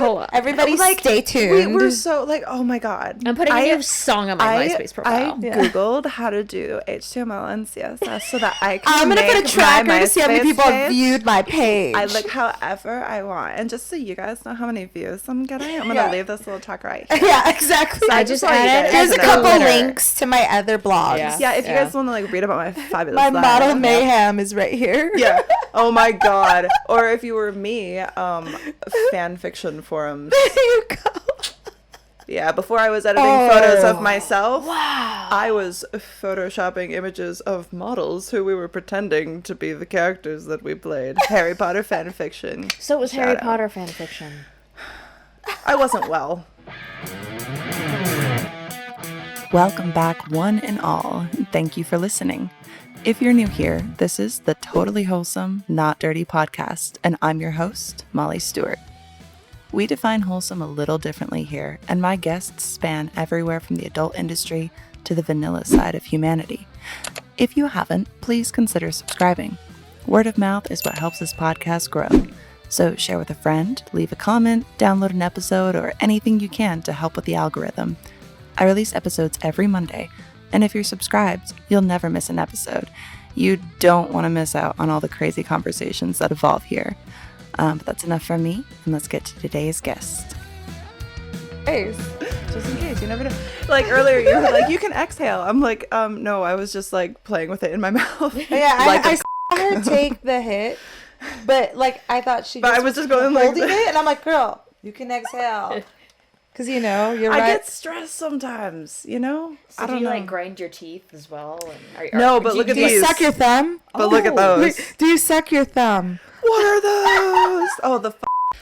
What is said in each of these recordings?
Hold on. Everybody stay tuned. We were so oh my God. I'm putting a new song on my MySpace profile. I Googled how to do HTML and CSS so that I can I'm going to put a tracker to see how many people have viewed my page. I look however I want. And just so you guys know how many views I'm getting, I'm going to leave this little tracker right here. Yeah, exactly. So I just added Here's a couple links to my other blogs. Yeah, if you guys want to read about my fabulous my life. model mayhem is right here. Yeah. Oh my God. Or if you were me, fan fiction forums. There you go. Yeah, before I was editing photos of myself, I was photoshopping images of models who we were pretending to be the characters that we played. Harry Potter fan fiction. So it was Harry Potter fan fiction. I wasn't well. Welcome back, one and all. Thank you for listening. If you're new here, this is the Totally Wholesome, Not Dirty podcast, and I'm your host, Molly Stewart. We define wholesome a little differently here, and my guests span everywhere from the adult industry to the vanilla side of humanity. If you haven't, please consider subscribing. Word of mouth is what helps this podcast grow. So share with a friend, leave a comment, download an episode, or anything you can to help with the algorithm. I release episodes every Monday, and if you're subscribed, you'll never miss an episode. You don't want to miss out on all the crazy conversations that evolve here. But that's enough from me, and let's get to today's guest. Just in case, you never know. Earlier, you were like, you can exhale. I'm like, no, I was just playing with it in my mouth. Yeah, I saw her take the hit, but I thought she I was just going holding it, and I'm like, girl, you can exhale. Because, you're right. I get stressed sometimes, So I don't do you know. Grind your teeth as well? No, but look at Do these. you suck your thumb? But look at those. Do you suck your thumb? What are those?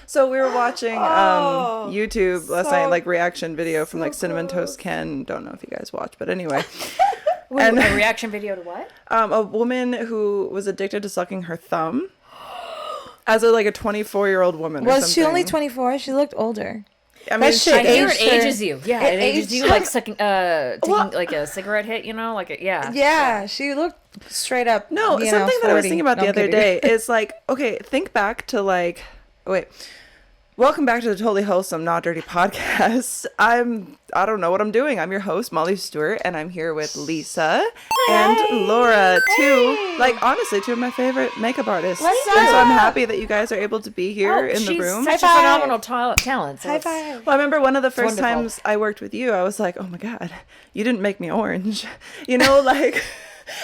So we were watching YouTube last night, reaction video from Cinnamon Toast Ken. Don't know if you guys watch, but anyway. And a reaction video to what? A woman who was addicted to sucking her thumb as a 24-year-old woman. Was she only 24? She looked older. I mean, I hear it ages you. Yeah, it ages you sucking, taking a cigarette hit, yeah. Yeah, she looked straight up. No, something 40. that I was thinking about the other day is okay, think back to welcome back to the Totally Wholesome, Not Dirty podcast. I don't know what I'm doing. I'm your host, Molly Stewart, and I'm here with Lisa and Laura, honestly, two of my favorite makeup artists. And so I'm happy that you guys are able to be here in the room. Such a phenomenal talent. High five. Well, I remember one of the first times I worked with you, I was like, oh my God, you didn't make me orange.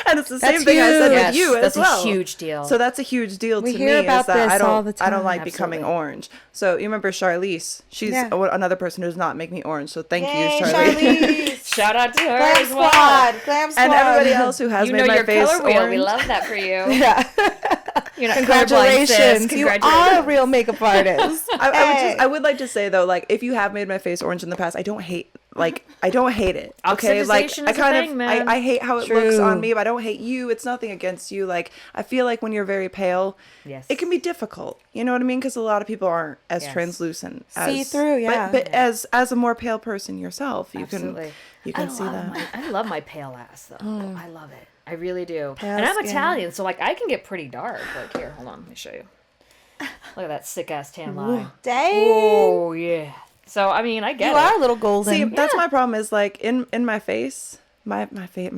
And it's the same thing I said with you as well. That's a huge deal. So that's a huge deal to me. Hear about this I all the time. don't like becoming orange. So you remember Charlize? She's another person who does not make me orange. So thank you, Charlize. Shout out to her Glam as well. Glam Squad. And everybody else who has made my face color wheel. orange. We love that for you. Yeah. Congratulations. You are a real makeup artist. I would like to say though, if you have made my face orange in the past, I don't hate it. Okay, I hate how it looks on me, but I don't hate you. It's nothing against you. I feel like when you're very pale, it can be difficult. You know what I mean? Because a lot of people aren't as translucent, see through. Yeah, but as a more pale person yourself, you can see that. I love my pale ass though. I love it. I really do. Pale and I'm Italian, so I can get pretty dark. Here, hold on, let me show you. Look at that sick ass tan line. Dang. Oh yeah. So I get it. You are a little golden. See, that's my problem. Is in my face, my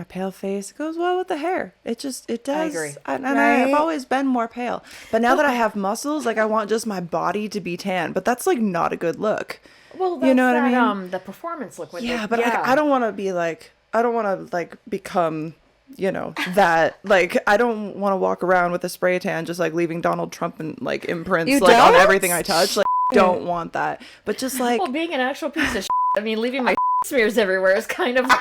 pale face goes well with the hair. It does. I agree. I've always been more pale, but now that I have muscles, I want just my body to be tan. But that's not a good look. Well, that's you know what I mean? The performance look. But I don't want to be I don't want to become. That I don't want to walk around with a spray tan just leaving Donald Trump and imprints on everything I touch. Don't want that. But just well, being an actual piece of shit, leaving my smears everywhere is kind of there's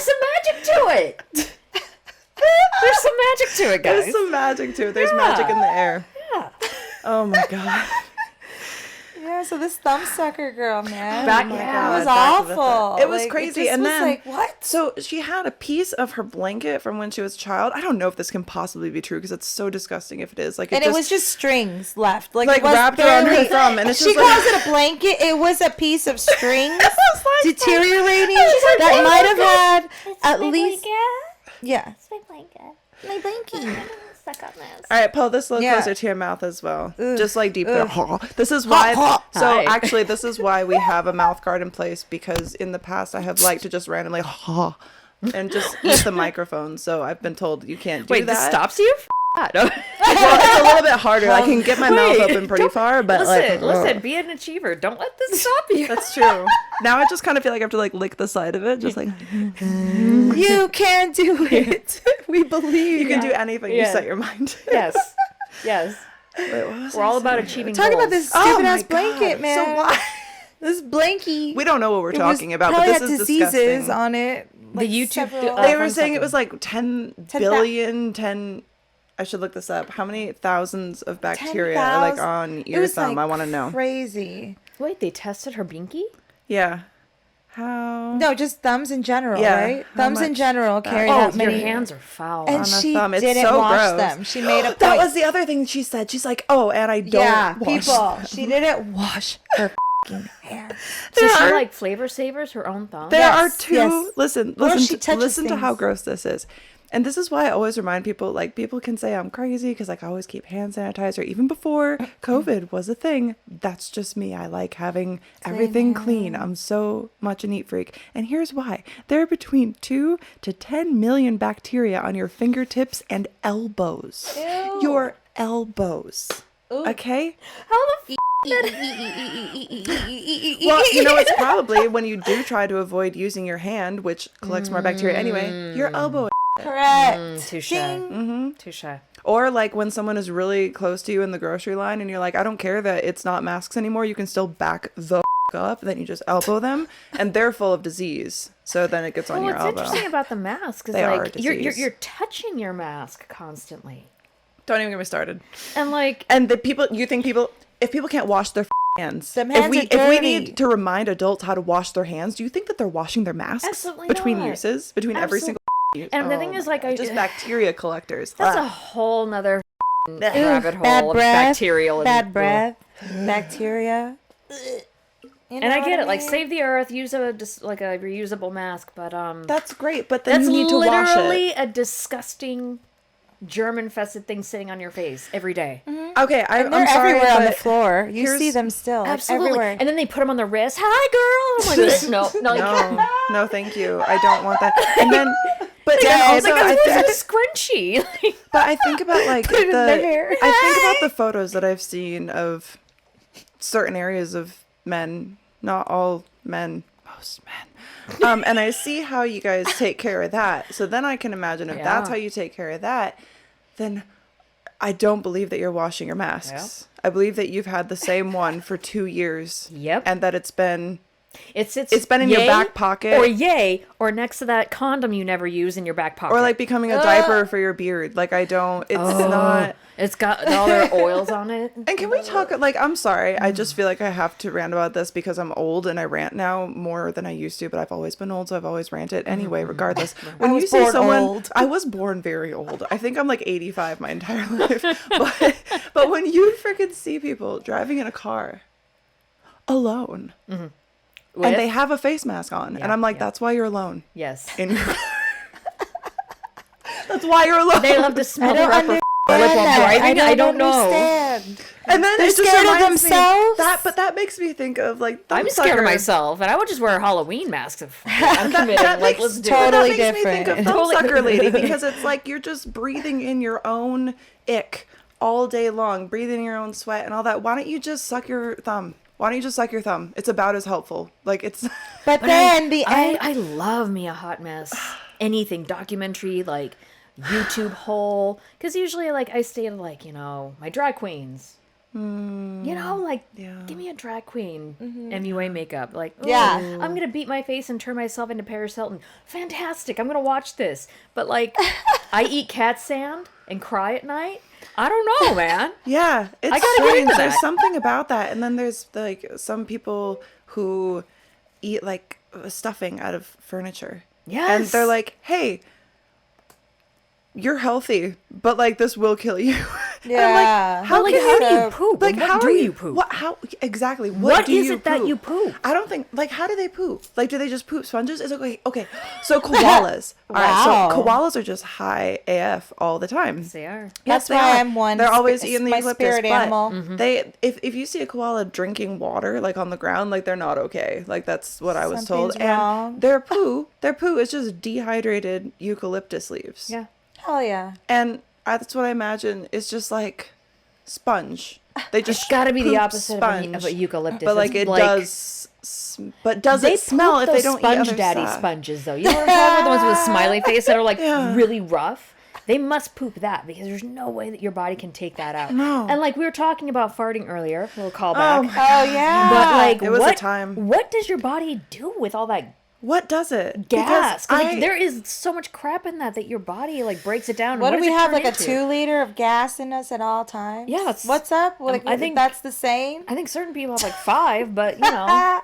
some magic to it. There's some magic to it, guys. There's some magic to it. There's magic in the air. Yeah. Oh my God. Yeah, so this thumbsucker girl, man. God, it was awful. It was crazy. And then, what? So she had a piece of her blanket from when she was a child. I don't know if this can possibly be true because it's so disgusting if it is. It was just strings left. It was wrapped around her thumb. And it's she calls it a blanket. It was a piece of strings deteriorating that might have had at least... Blanket. Yeah. It's my blanket. My blankie. stuck on this. All right, pull this a little closer to your mouth as well. Just like deep there. This is why. So actually, this is why we have a mouth guard in place, because in the past I have liked to just randomly and just eat the microphone. So I've been told you can't do that. Wait, this stops you? Well, it's a little bit harder. I can get my mouth open pretty far, but listen, be an achiever. Don't let this stop you. That's true. Now I just kind of feel like I have to like lick the side of it, just like you can do it. We believe you can do anything you set your mind to. Yes. Wait, we're all about achieving Talk goals. about this stupid ass blanket, man. So why? This blankie. We don't know what we're talking about, but this is diseases disgusting. On it. Like the YouTube. They were saying it was like 10 billion. I should look this up. How many thousands of bacteria are like on your thumb? Like, I want to know. Crazy. Wait, they tested her binky? Yeah. How? No, just thumbs in general, right? Thumbs in general carry that many. Your hands are foul. And on she thumb. It's didn't so wash gross. them. She made a point. That was the other thing she said. She's like, oh, and I don't wash them. She didn't wash her fucking hands. So she like flavor savors her own thumb? There are two. Yes. Listen to how gross this is. And this is why I always remind people, like, people can say I'm crazy because, like, I always keep hand sanitizer. Even before COVID was a thing, that's just me. I like having everything clean. I'm so much a neat freak. And here's why. There are between 2 to 10 million bacteria on your fingertips and elbows. Ew. Your elbows. Ooh. Okay? How the Well, you know, it's probably when you do try to avoid using your hand, which collects more bacteria anyway, your elbow. Correct. Touche. Touche. Or like when someone is really close to you in the grocery line and you're like, I don't care that it's not masks anymore. You can still back the up. Then you just elbow them and they're full of disease. So then it gets on your elbow. What's interesting about the mask is like you're touching your mask constantly. Don't even get me started. And If people can't wash their hands, if we need to remind adults how to wash their hands, do you think that they're washing their masks Absolutely between not. uses, between every single use? And the thing is, like, just bacteria collectors. That's a whole nother rabbit hole of bacterial. Bad breath, bacteria. And I get it, like, save the earth, use a reusable mask, but that's great, but then you need to wash it. That's literally a disgusting germ-infested thing sitting on your face every day. Mm-hmm. Okay, I'm sorry, everywhere on the floor. You see them still, absolutely. Everywhere. And then they put them on the wrist. Hi, girl. I'm like, no, thank you. I don't want that. And then, but then also, I think it's scrunchy. But I think about like I think about the photos that I've seen of certain areas of men, not all men, most men. And I see how you guys take care of that. So then I can imagine if that's how you take care of that, then I don't believe that you're washing your masks. Yeah. I believe that you've had the same one for 2 years. Yep. And that it's been in yay, your back pocket. Or next to that condom you never use in your back pocket. Or like becoming a diaper for your beard. Like not. It's got all their oils on it. And can we talk, like, I'm sorry. I just feel like I have to rant about this because I'm old and I rant now more than I used to, but I've always been old, so I've always ranted. Anyway, regardless. When you see someone, old. I was born very old. I think I'm like 85 my entire life. But when you freaking see people driving in a car alone and they have a face mask on, and I'm like, that's why you're alone. Yes. In your That's why you're alone. They love to smell the rubber. I don't know. And then they're scared of themselves. But that makes me think of like I'm scared of myself, and I would just wear a Halloween mask. I'm committed. Let's do it. That makes me think of Thumbsucker Lady because it's like you're just breathing in your own ick all day long, breathing in your own sweat and all that. Why don't you just suck your thumb? It's about as helpful. Like it's. But then I love me a hot mess. Anything documentary like. YouTube hole, because usually like I stay like my drag queens, give me a drag queen MUA makeup, like I'm gonna beat my face and turn myself into Paris Hilton. Fantastic, I'm gonna watch this. But like I eat cat sand and cry at night. I don't know, man. Yeah, it's I gotta get into that. There's something about that. And then there's like some people who eat like stuffing out of furniture. Yes, and they're like, hey, you're healthy, but like this will kill you. Yeah. How like, can how do you you poop? Like, And what how do are you poop? What? How exactly? What do is you it that you poop? I don't think. Like, how do they poop? Like, do they just poop sponges? Is okay. Okay. So koalas. All right. Wow. So koalas are just high AF all the time. They are. That's they why are. I'm one. They're always It's eating the my eucalyptus. spirit But animal. they, if you see a koala drinking water like on the ground, like they're not okay. Like that's what I was told. Something's wrong. And their poo is just dehydrated eucalyptus leaves. Yeah. Hell yeah. And that's what I imagine is just like sponge. They just It's got to be the poop opposite of a eucalyptus. but like It's it does. But does it smell if they don't eat sponge other daddy stuff? sponges though? You know what I'm talking about? The ones with a smiley face that are like Yeah. really rough. They must poop that because there's no way that your body can take that out. No. And like we were talking about farting earlier, a little callback. Oh yeah. But like, It was a what, time. What does your body do with all that What does it? gas? 'Cause, like, I- there is so much crap in that your body like breaks it down. what do does we it have? turn Like a into? 2 liter of gas in us at all times? Yeah, it's- What's up? Like, I think- that's the same. I think certain people have like 5, but you know,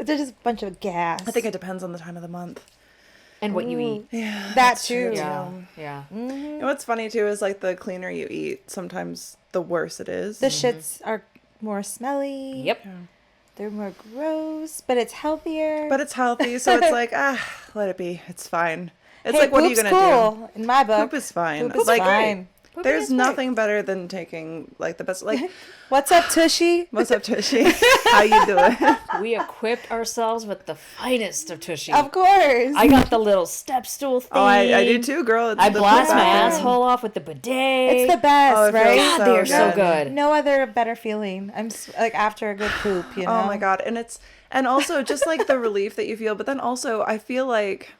There's just a bunch of gas. I think it depends on the time of the month. and what you eat. Yeah, that that's too. true, Yeah, yeah. You know what's funny too is like the cleaner you eat, sometimes the worse it is. The shits are more smelly. Yep. They're more gross, but it's healthier. But it's healthy, so it's like let it be. It's fine. It's hey, like what are you poop's gonna do? cool, in my book. Poop is fine. Poop is like fine. Pooping there's is great. nothing better than taking like the best. Like What's up, Tushy? what's up, Tushy? How you doing? We equipped ourselves with the finest of tushy. Of course. I got the little step stool thing. Oh, I do too, girl. It's I the blast my bathroom. asshole off with the bidet. It's the best, Oh, it feels right? God, they are so good. good. No other better feeling. I'm like after a good poop, you know. Oh my god, and also just like the relief that you feel, but then also I feel like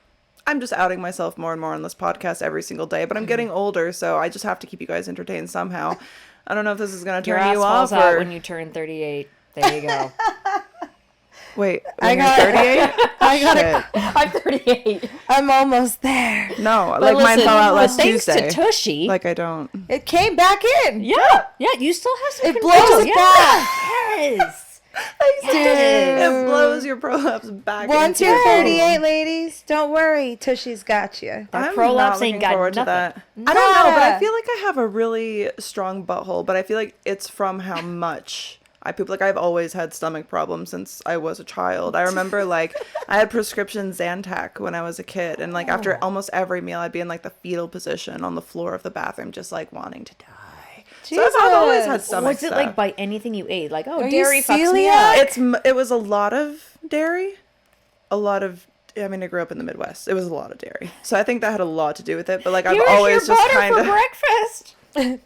I'm just outing myself more and more on this podcast every single day, but I'm getting older, so I just have to keep you guys entertained somehow. I don't know if this is gonna Your turn ass you falls off out or when you turn 38. There you go. wait. I When you're got- 38. I got Shit. I'm 38. I'm almost there. No, But like mine listen, fell out last thanks Tuesday. to Tushy. Like I don't. It came back in. yeah, you still have some It control. blows it yeah. back. Yes. It blows your prolapse back. Once into you're your 38, ladies, don't worry. Tushy's got you. That I'm prolapse not ain't looking got forward to nothing. that. I don't know, but I Nada. feel like I have a really strong butthole, but I feel like it's from how much I poop. Like I've always had stomach problems since I was a child. I remember like I had prescription Zantac when I was a kid, and like after almost every meal, I'd be in like the fetal position on the floor of the bathroom, just like wanting to die. So I've always had Jesus. stomach Was it stuff. like by anything you ate? Like, oh, Are you dairy fucks me celiac? up. It was a lot of dairy, a lot of. I mean, I grew up in the Midwest. It was a lot of dairy, so I think that had a lot to do with it. But like I've Here's always your just butter kind for of. breakfast.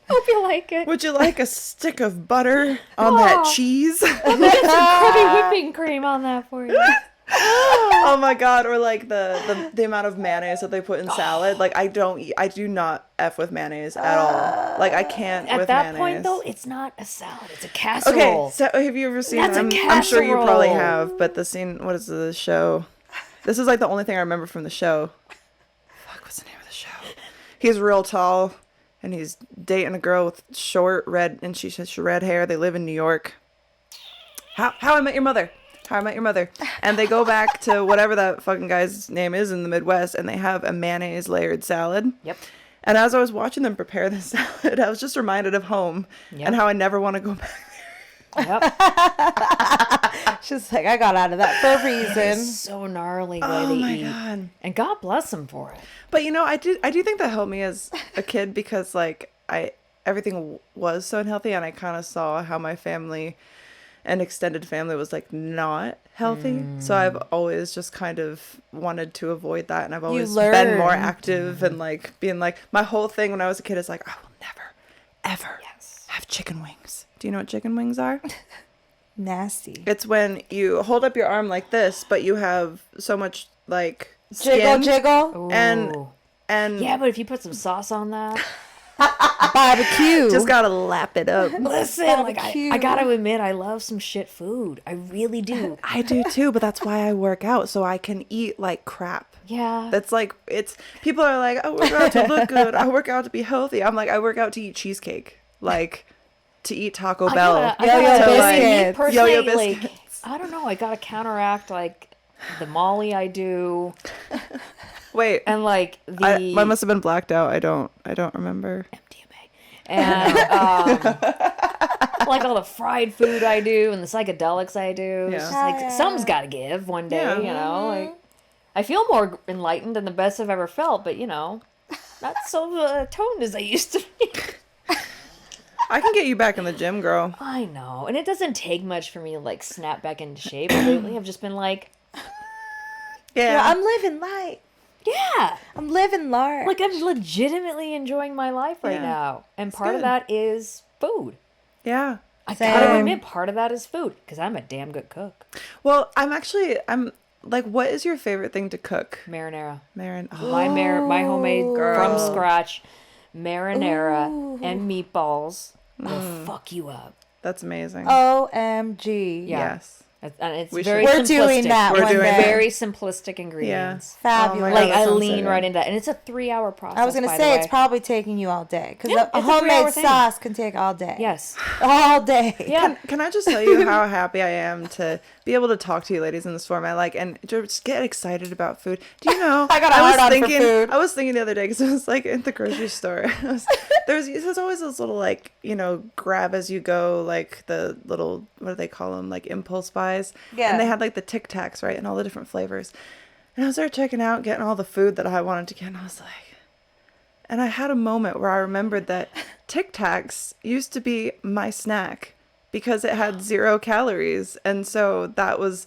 Hope you like it. Would you like a stick of butter on that Aw. cheese? Get some crummy whipping cream on that for you. Oh my god! Or like the amount of mayonnaise that they put in salad. Like I do not f with mayonnaise at all. Like I can't At with that mayonnaise. point, though, it's not a salad; it's a casserole. Okay, so have you ever seen? That's a I'm sure you probably casserole. have. But the scene, what is the show? This is like the only thing I remember from the show. Fuck, what's the name of the show? He's real tall, and he's dating a girl with short red, and she has red hair. They live in New York. How I Met Your Mother. How I Met Your Mother. And they go back to whatever that fucking guy's name is in the Midwest, and they have a mayonnaise layered salad. Yep. And as I was watching them prepare this salad, I was just reminded of home and how I never want to go back. Yep. She's like, I got out of that for a reason. It's so gnarly the way Oh they my eat. god. And God bless them for it. But you know, I do think that helped me as a kid because like everything was so unhealthy, and I kind of saw how my family and extended family was like not healthy. So I've always just kind of wanted to avoid that, and I've always been more learn. active and like being like my whole thing when I was a kid is like I will never ever Yes. have chicken wings. Do you know what chicken wings are? Nasty. It's when you hold up your arm like this, but you have so much like Jiggle, skin jiggle. and Ooh. and Yeah, but if you put some sauce on that, Barbecue. just gotta lap it up. listen, like Barbecue. I gotta admit, I love some shit food. I really do. I do too, but that's why I work out so I can eat like crap. Yeah. That's like it's people are like I work out to look good. I work out to be healthy. I'm like I work out to eat cheesecake, like to eat Taco Bell. I Yo-yo gotta biscuits. personally, Yo-yo like, biscuits. I don't know. I gotta counteract like the Molly I do. Wait. And like the I must have been blacked out. I don't remember. MDMA. And like all the fried food I do and the psychedelics I do. It's just like something's got to give one day, Yeah. you know. Like I feel more enlightened and the best I've ever felt, but you know, not so toned as I used to be. I can get you back in the gym, girl. I know, and it doesn't take much for me to like snap back into shape. Lately, I've just been like, Yeah, I'm living life. yeah, I'm living large. like I'm legitimately enjoying my life right now, and part of that is food. Yeah. I gotta admit, part of that is food because I'm a damn good cook. Well, I'm like, what is your favorite thing to cook? Marinara. Oh. My homemade from scratch marinara and meatballs will fuck you up. That's amazing. OMG. Yeah. Yes. And it's We very should. We're doing simplistic. that We're one doing day. Very simplistic ingredients. Fabulous. Oh my Like God, that I sounds lean so right good. into that, and it's a 3-hour process. I was going to by say, the it's way. probably taking you all day. Because Yeah, a it's a 3-hour homemade thing. sauce can take all day. Yes. All day. Yeah. Can I just tell you how happy I am to be able to talk to you ladies in this format, like, and just get excited about food. Do you know? I got a hard on for food. I was thinking the other day because I was like in the grocery store. There's always those little like grab as you go, like the little, what do they call them, like impulse buys. Yeah. And they had like the Tic Tacs, right, and all the different flavors. And I was there checking out, getting all the food that I wanted to get, and I was like, and I had a moment where I remembered that Tic Tacs used to be my snack because it had 0 calories. And so that was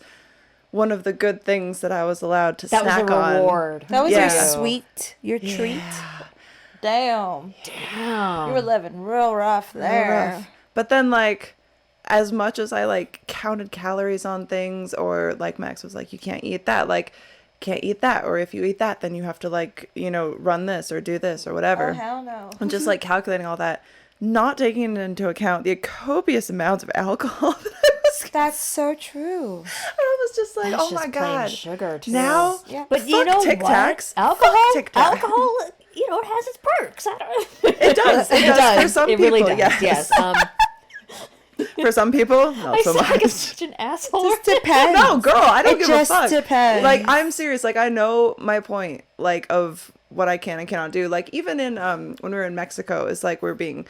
one of the good things that I was allowed to That was snack a on. reward. That was Yeah. your sweet, your treat. Damn. Damn. You were living real rough there. Rough. But then, like, as much as I, like, counted calories on things, or, like, Max was like, you can't eat that, like, can't eat that, or if you eat that, then you have to, like, run this, or do this, or whatever. Oh, hell no. And just, like, calculating all that, not taking into account the copious amounts of alcohol that I was. That's so true. I was just like, That's oh just my plain God. sugar too. Now, Yeah. But you fuck know Tic what? Tacs. Alcohol, Fuck Tic Tac. alcohol, it has its perks. I don't. It does. It does. For some It people, really does. yes. Yes. For some people, not I so sound like much. such an asshole. Just depends. No, girl, I don't It give just a fuck. depends. Like, I'm serious. Like, I know my point, like, of what I can and cannot do. Like, even in, when we were in Mexico, it's like we're being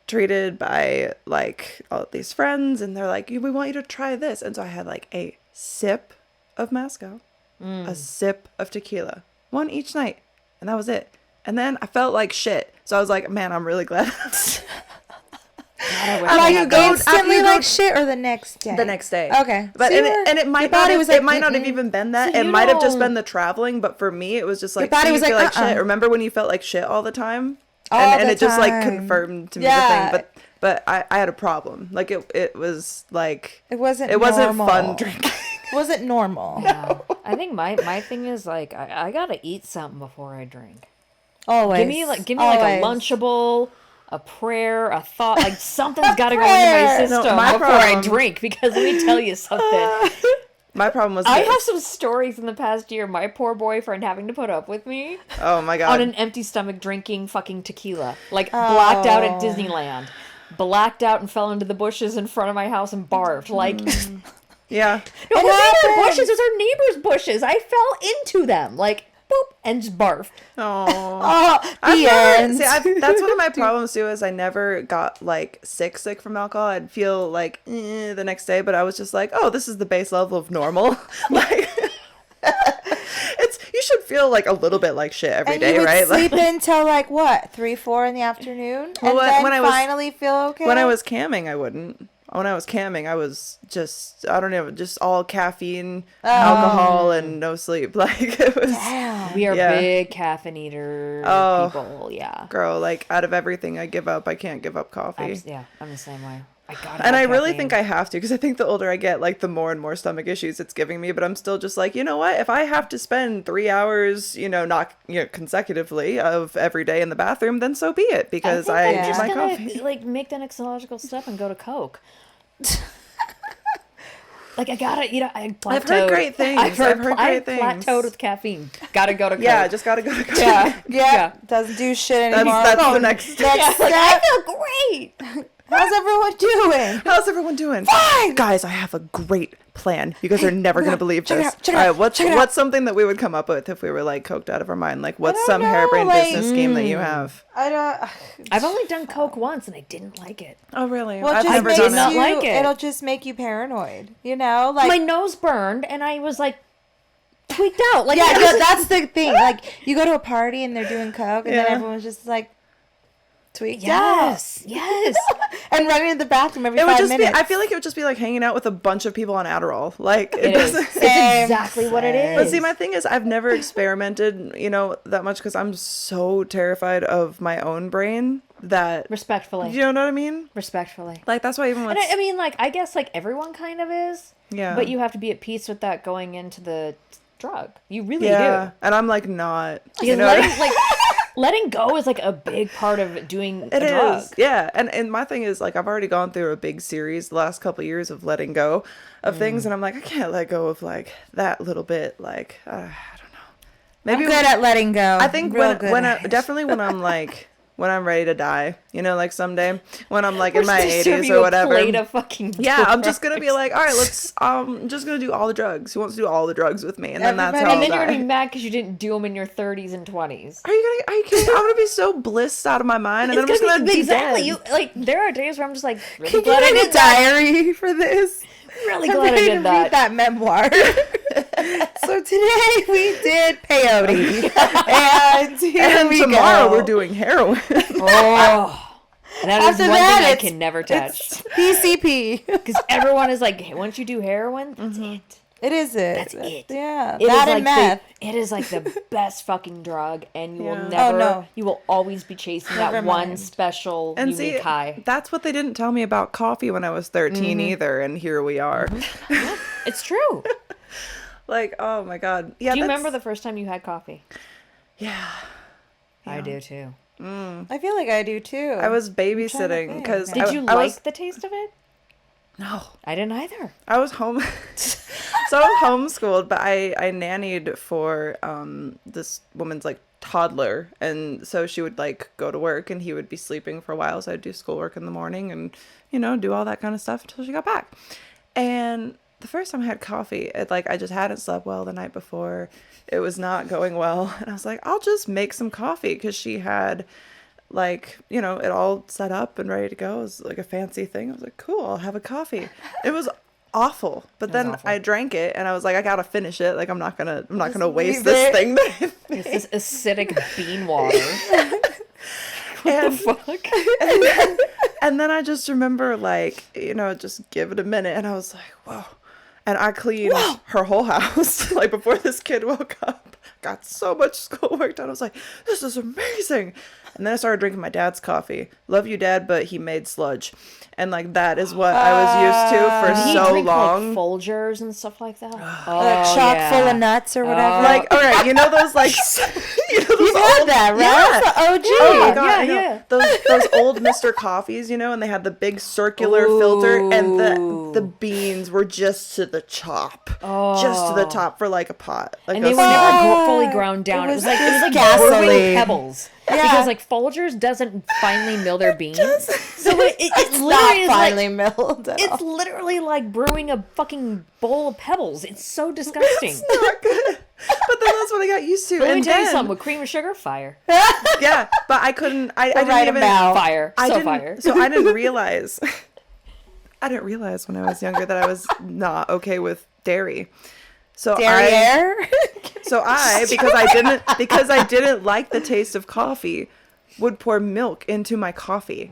treated by, like, all these friends, and they're like, we want you to try this. And so I had, like, a sip of Mezcal, a sip of tequila, one each night. And that was it. And then I felt like shit. So I was like, man, I'm really glad. Like you go- instantly after you go- like shit or the next day? The next day. Okay. But So and you were- it might your not body have, was like, it might not have even been that. So It you might have just don't- been the traveling, but for me it was just like, body so was you feel like, like shit. Remember when you felt like shit all the time? All and the it just like time. confirmed to me Yeah. the thing. But I had a problem. Like it was like It wasn't fun normal. drinking. It wasn't normal. Yeah. I think my thing is like I gotta eat something before I drink. Always. Give me like a Always. Lunchable, a prayer, a thought, like something's got to go into prayer. my No, system my before I problem- drink. Because let me tell you something. My problem was I this. have some stories in the past year. My poor boyfriend having to put up with me Oh my God. on an empty stomach drinking fucking tequila, like blacked out at Disneyland, blacked out and fell into the bushes in front of my house and barfed. Like Yeah. it wasn't happens. our bushes; it was our neighbors' bushes. I fell into them, like boop, and just barfed. Oh. Oh, the end. That's one of my problems too. Is I never got like sick from alcohol. I'd feel like the next day, but I was just like, oh, this is the base level of normal. Like, you should feel like a little bit like shit every And day, you would right? sleep Like, until like what, 3-4 in the afternoon, Well, and then when I was- finally feel okay. when I was camming, I wouldn't. When I was camming, I was just, I don't know, just all caffeine, alcohol, and no sleep. Like, it was, Damn. We are Yeah. big caffeine eater Oh. people. Yeah. girl, like, out of everything I give up, I can't give up coffee. I'm the same way. I gotta. And I have really caffeine. think I have to, because I think the older I get, like, the more and more stomach issues it's giving me. But I'm still just like, you know what? If I have to spend 3 hours, not consecutively of every day in the bathroom, then so be it, because I think need I'm just my gonna, coffee. like, make the next logical step and go to Coke. Like I gotta, I plateaued. I've heard great things. I've heard great things. Plateaued with caffeine. Gotta go to Coke. Yeah, just gotta go to Coke. yeah. Yeah, doesn't do shit anymore. That's the next step. Like, I feel great. How's everyone doing? How's everyone doing? Fine! Guys, I have a great plan. You guys are never going to believe check it this. out, check it All right, out, what's check it out. what's something that we would come up with if we were like coked out of our mind? Like, what's don't some know, harebrained like- business scheme that you have? I don't. I've only done Coke once and I didn't like it. Oh, really? Well, I've just never makes done not it. you, like it. It'll just make you paranoid. You know, like My nose burned and I was like tweaked out. Like, yeah, I no, was- that's the thing. Like you go to a party and they're doing coke, and then Yeah. everyone's just like tweaked yes, yes. out and running to the bathroom every It would 5 just minutes. be. I feel like it would just be like hanging out with a bunch of people on Adderall. Like it It is. doesn't. It's Same. exactly what it is. But see, my thing is, I've never experimented, that much because I'm so terrified of my own brain that. Respectfully. You know what I mean? Respectfully. Like that's why even when And I mean, like, I guess, like, everyone kind of is. Yeah. But you have to be at peace with that going into the drug. You really yeah, do. and I'm like not. Because You know what I mean? letting go is, like, a big part of doing a It drug. is, yeah. And my thing is, like, I've already gone through a big series the last couple of years of letting go of things, and I'm like, I can't let go of, like, that little bit, like, I don't know. I'm good at letting go. I think Real good when at I, it. definitely when I'm, like, when I'm ready to die, like, someday, when I'm, like, in my They serve 80s you or a whatever. plate of fucking Yeah, I'm just gonna be drugs. like, all right, I'm just gonna do all the drugs. Who wants to do all the drugs with me? And then that's how Everybody- I'll And then you're die. gonna be mad because you didn't do them in your 30s and 20s. Are you kidding? I'm gonna be so blissed out of my mind, and then I'm just gonna be exactly. dead. You like there are days where I'm just like really Can you glad I write a did that. diary for this? Really I'm glad I ready to did read that. that memoir. So today we did peyote, and here And we tomorrow go. we're doing heroin. Oh. And that is After one that, thing I it's- can never touch. It's PCP. Because everyone is like, hey, once you do heroin, that's it. It is it. That's it. Yeah, It that is and like meth. it is like the best fucking drug, and you will Yeah. never. Oh, no. You will always be chasing Never that one mind. special And unique see, high. that's what they didn't tell me about coffee when I was 13 either, and here we are. It's true. Like, oh my god. Yeah. Do you remember the first time you had coffee? Yeah. I do too. I feel like I do too. I was babysitting think. because Did you I like was, the taste of it? no. I didn't either. I was home, so I was homeschooled, but I nannied for this woman's like toddler, and so she would like go to work, and he would be sleeping for a while, so I'd do schoolwork in the morning, and do all that kind of stuff until she got back. And the first time I had coffee, I just hadn't slept well the night before. It was not going well, and I was like, I'll just make some coffee because she had. It all set up and ready to go. It was like a fancy thing. I was like, cool, I'll have a coffee. It was awful. But then awful. I drank it and I was like, I gotta finish it. Like I'm not gonna leave waste this it. thing that I made. It's this acidic bean water. And, Fuck. and then I just remember just give it a minute, and I was like, whoa. And I cleaned her whole house before this kid woke up. Got so much schoolwork done. I was like, this is amazing. And then I started drinking my dad's coffee. Love you, Dad, but he made sludge. And that is what I was used to for Did he so drink long. like Folgers and stuff like that? like Oh, chock yeah. full of nuts or whatever. All right, those You've had that, right? That's the OG. Oh my god, Yeah, I know. yeah. Those old Mr. Coffees, and they had the big circular filter, and the beans were just to the chop, just to the top for a pot, And they were never Oh, fully ground down. It was like brewing gasoline. pebbles. Yeah. Because Folgers doesn't finely mill their beans. So it It's literally not is finely milled at it's all. literally like brewing a fucking bowl of pebbles. It's so disgusting. not good. But then that's what I got used to. Let me and tell you then, something. With cream and sugar, fire. yeah, but I couldn't. I didn't right even. amount. Fire. I So didn't, fire. So I didn't realize. I didn't realize when I was younger that I was not okay with dairy. So Derriere? because I didn't like the taste of coffee, would pour milk into my coffee.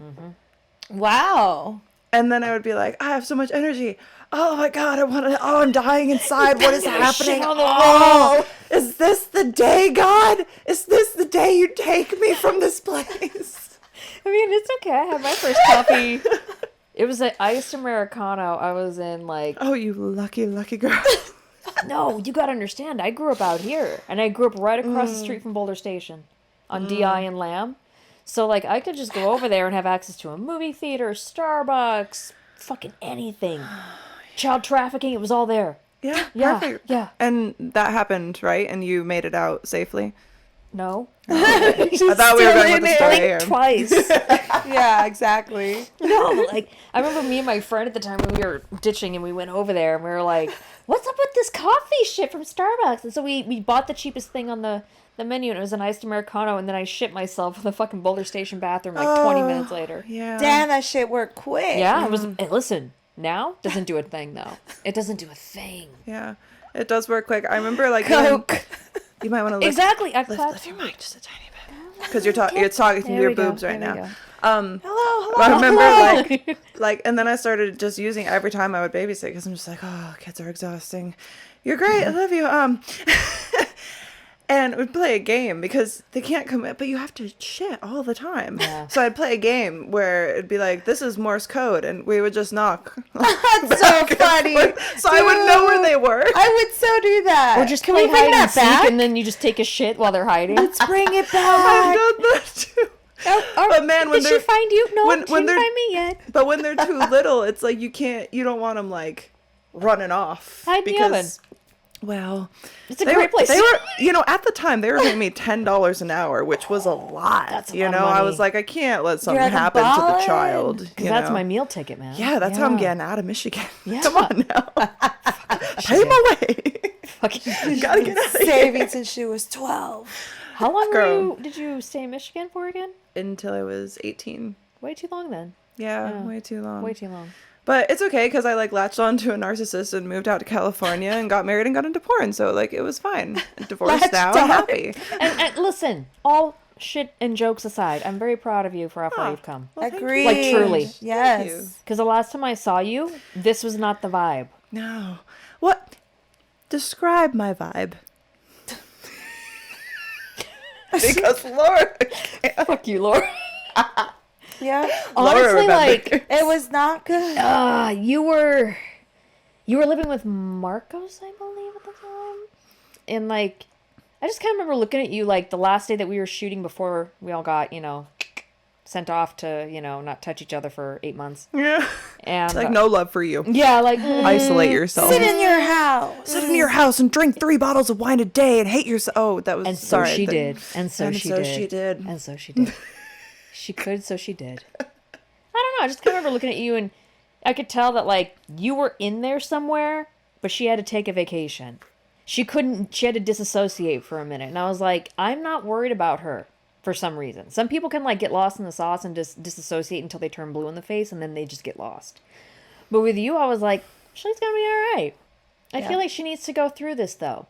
Wow. And then I would be like, I have so much energy. Oh my god, I'm dying inside. What is happening? on the Oh, is this the day, God? Is this the day you take me from this place? I mean, it's okay. I had my first coffee. It was an iced Americano. I was in Oh, you lucky, lucky girl. No, you gotta understand. I grew up out here, and I grew up right across the street from Boulder Station, on DI and Lamb. So I could just go over there and have access to a movie theater, Starbucks, fucking anything. Child trafficking, it was all there. Yeah, Yeah, perfect. yeah. And that happened, right? And you made it out safely? No. I thought we were going with the story here. Twice. Yeah, exactly. No, like, I remember me and my friend at the time when we were ditching and we went over there and we were like, what's up with this coffee shit from Starbucks? And so we bought the cheapest thing on the menu and it was an iced Americano, and then I shit myself in the fucking Boulder Station bathroom like 20 minutes later. Yeah. Damn, that shit worked quick. Yeah, it was, and listen, now, doesn't do a thing though. It doesn't do a thing. Yeah. It does work quick. I remember like Coke. you might want to lift, Exactly. I lift your mic just a tiny bit. Because you're talking to There your we go, boobs right there we now. go. Hello. I remember like, and then I started just using it every time I would babysit because I'm just like, oh, kids are exhausting. You're great. I love you. And we'd play a game because they can't commit, but you have to shit all the time. Yeah. So I'd play a game where it'd be like, this is Morse code, and we would just knock. That's so funny. So I would know where they were. I would so do that. Or just Can play we bring hide and that seek back? and then you just take a shit while they're hiding. Let's bring it I've back. done that too. But man, when Did she find you? No, when she didn't they're- find me yet. But when they're too little, it's like you don't want them like running off. Hide in the oven. Well, It's a they great were, place. They were, at the time, they were paying me $10 an hour, which was a lot. That's a you lot of know, I money. was like, I can't let something like a happen to the ballad. child. Because You that's know? my meal ticket, man. Yeah, that's how I'm getting out of Michigan. Yeah. Come on now. Pay my way. Fucking Gotta get out of here. Saving since she was 12. How long Girl. did you stay in Michigan for again? Until I was 18. Way too long then. Yeah, way too long. Way too long. But it's okay because I like latched on to a narcissist and moved out to California and got married and got into porn. So like it was fine. Divorced Latched now, on. I'm happy. And listen, all shit and jokes aside, I'm very proud of you for how far you've come. Well, thank you. Agreed. Like, truly. Thank you. Yes. Because the last time I saw you, this was not the vibe. No. What? Describe my vibe. Because Laura can't. Fuck you, Laura. Yeah. Honestly, remembers. like, It was not good. you were living with Marcos, I believe, at the time. And, like, I just kind of remember looking at you, like, the last day that we were shooting before we all got, sent off to, not touch each other for 8 months. Yeah. And It's like no love for you. yeah, like, Isolate yourself. Sit in your house. Sit in your house and drink 3 bottles of wine a day and hate yourself. Oh, that was and so sorry. she did. And so And she so did. she did. And so she did. She could, so she did. I don't know. I just kind of remember looking at you, and I could tell that, like, you were in there somewhere, but she had to take a vacation. She had to disassociate for a minute. And I was like, I'm not worried about her for some reason. Some people can, like, get lost in the sauce and just disassociate until they turn blue in the face, and then they just get lost. But with you, I was like, she's going to be all right. I feel like she needs to go through this, though.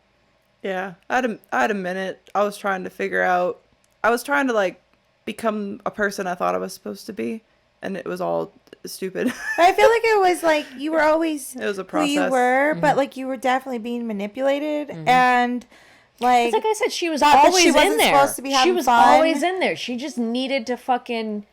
Yeah. I had a minute. I was trying to like become a person I thought I was supposed to be, and it was all stupid. But I feel like it was like you were always It was a who you process. were, but like you were definitely being manipulated, and like It's like I said, she was Not that always she in wasn't there. supposed to be She having was fun. always in there. She just needed to fucking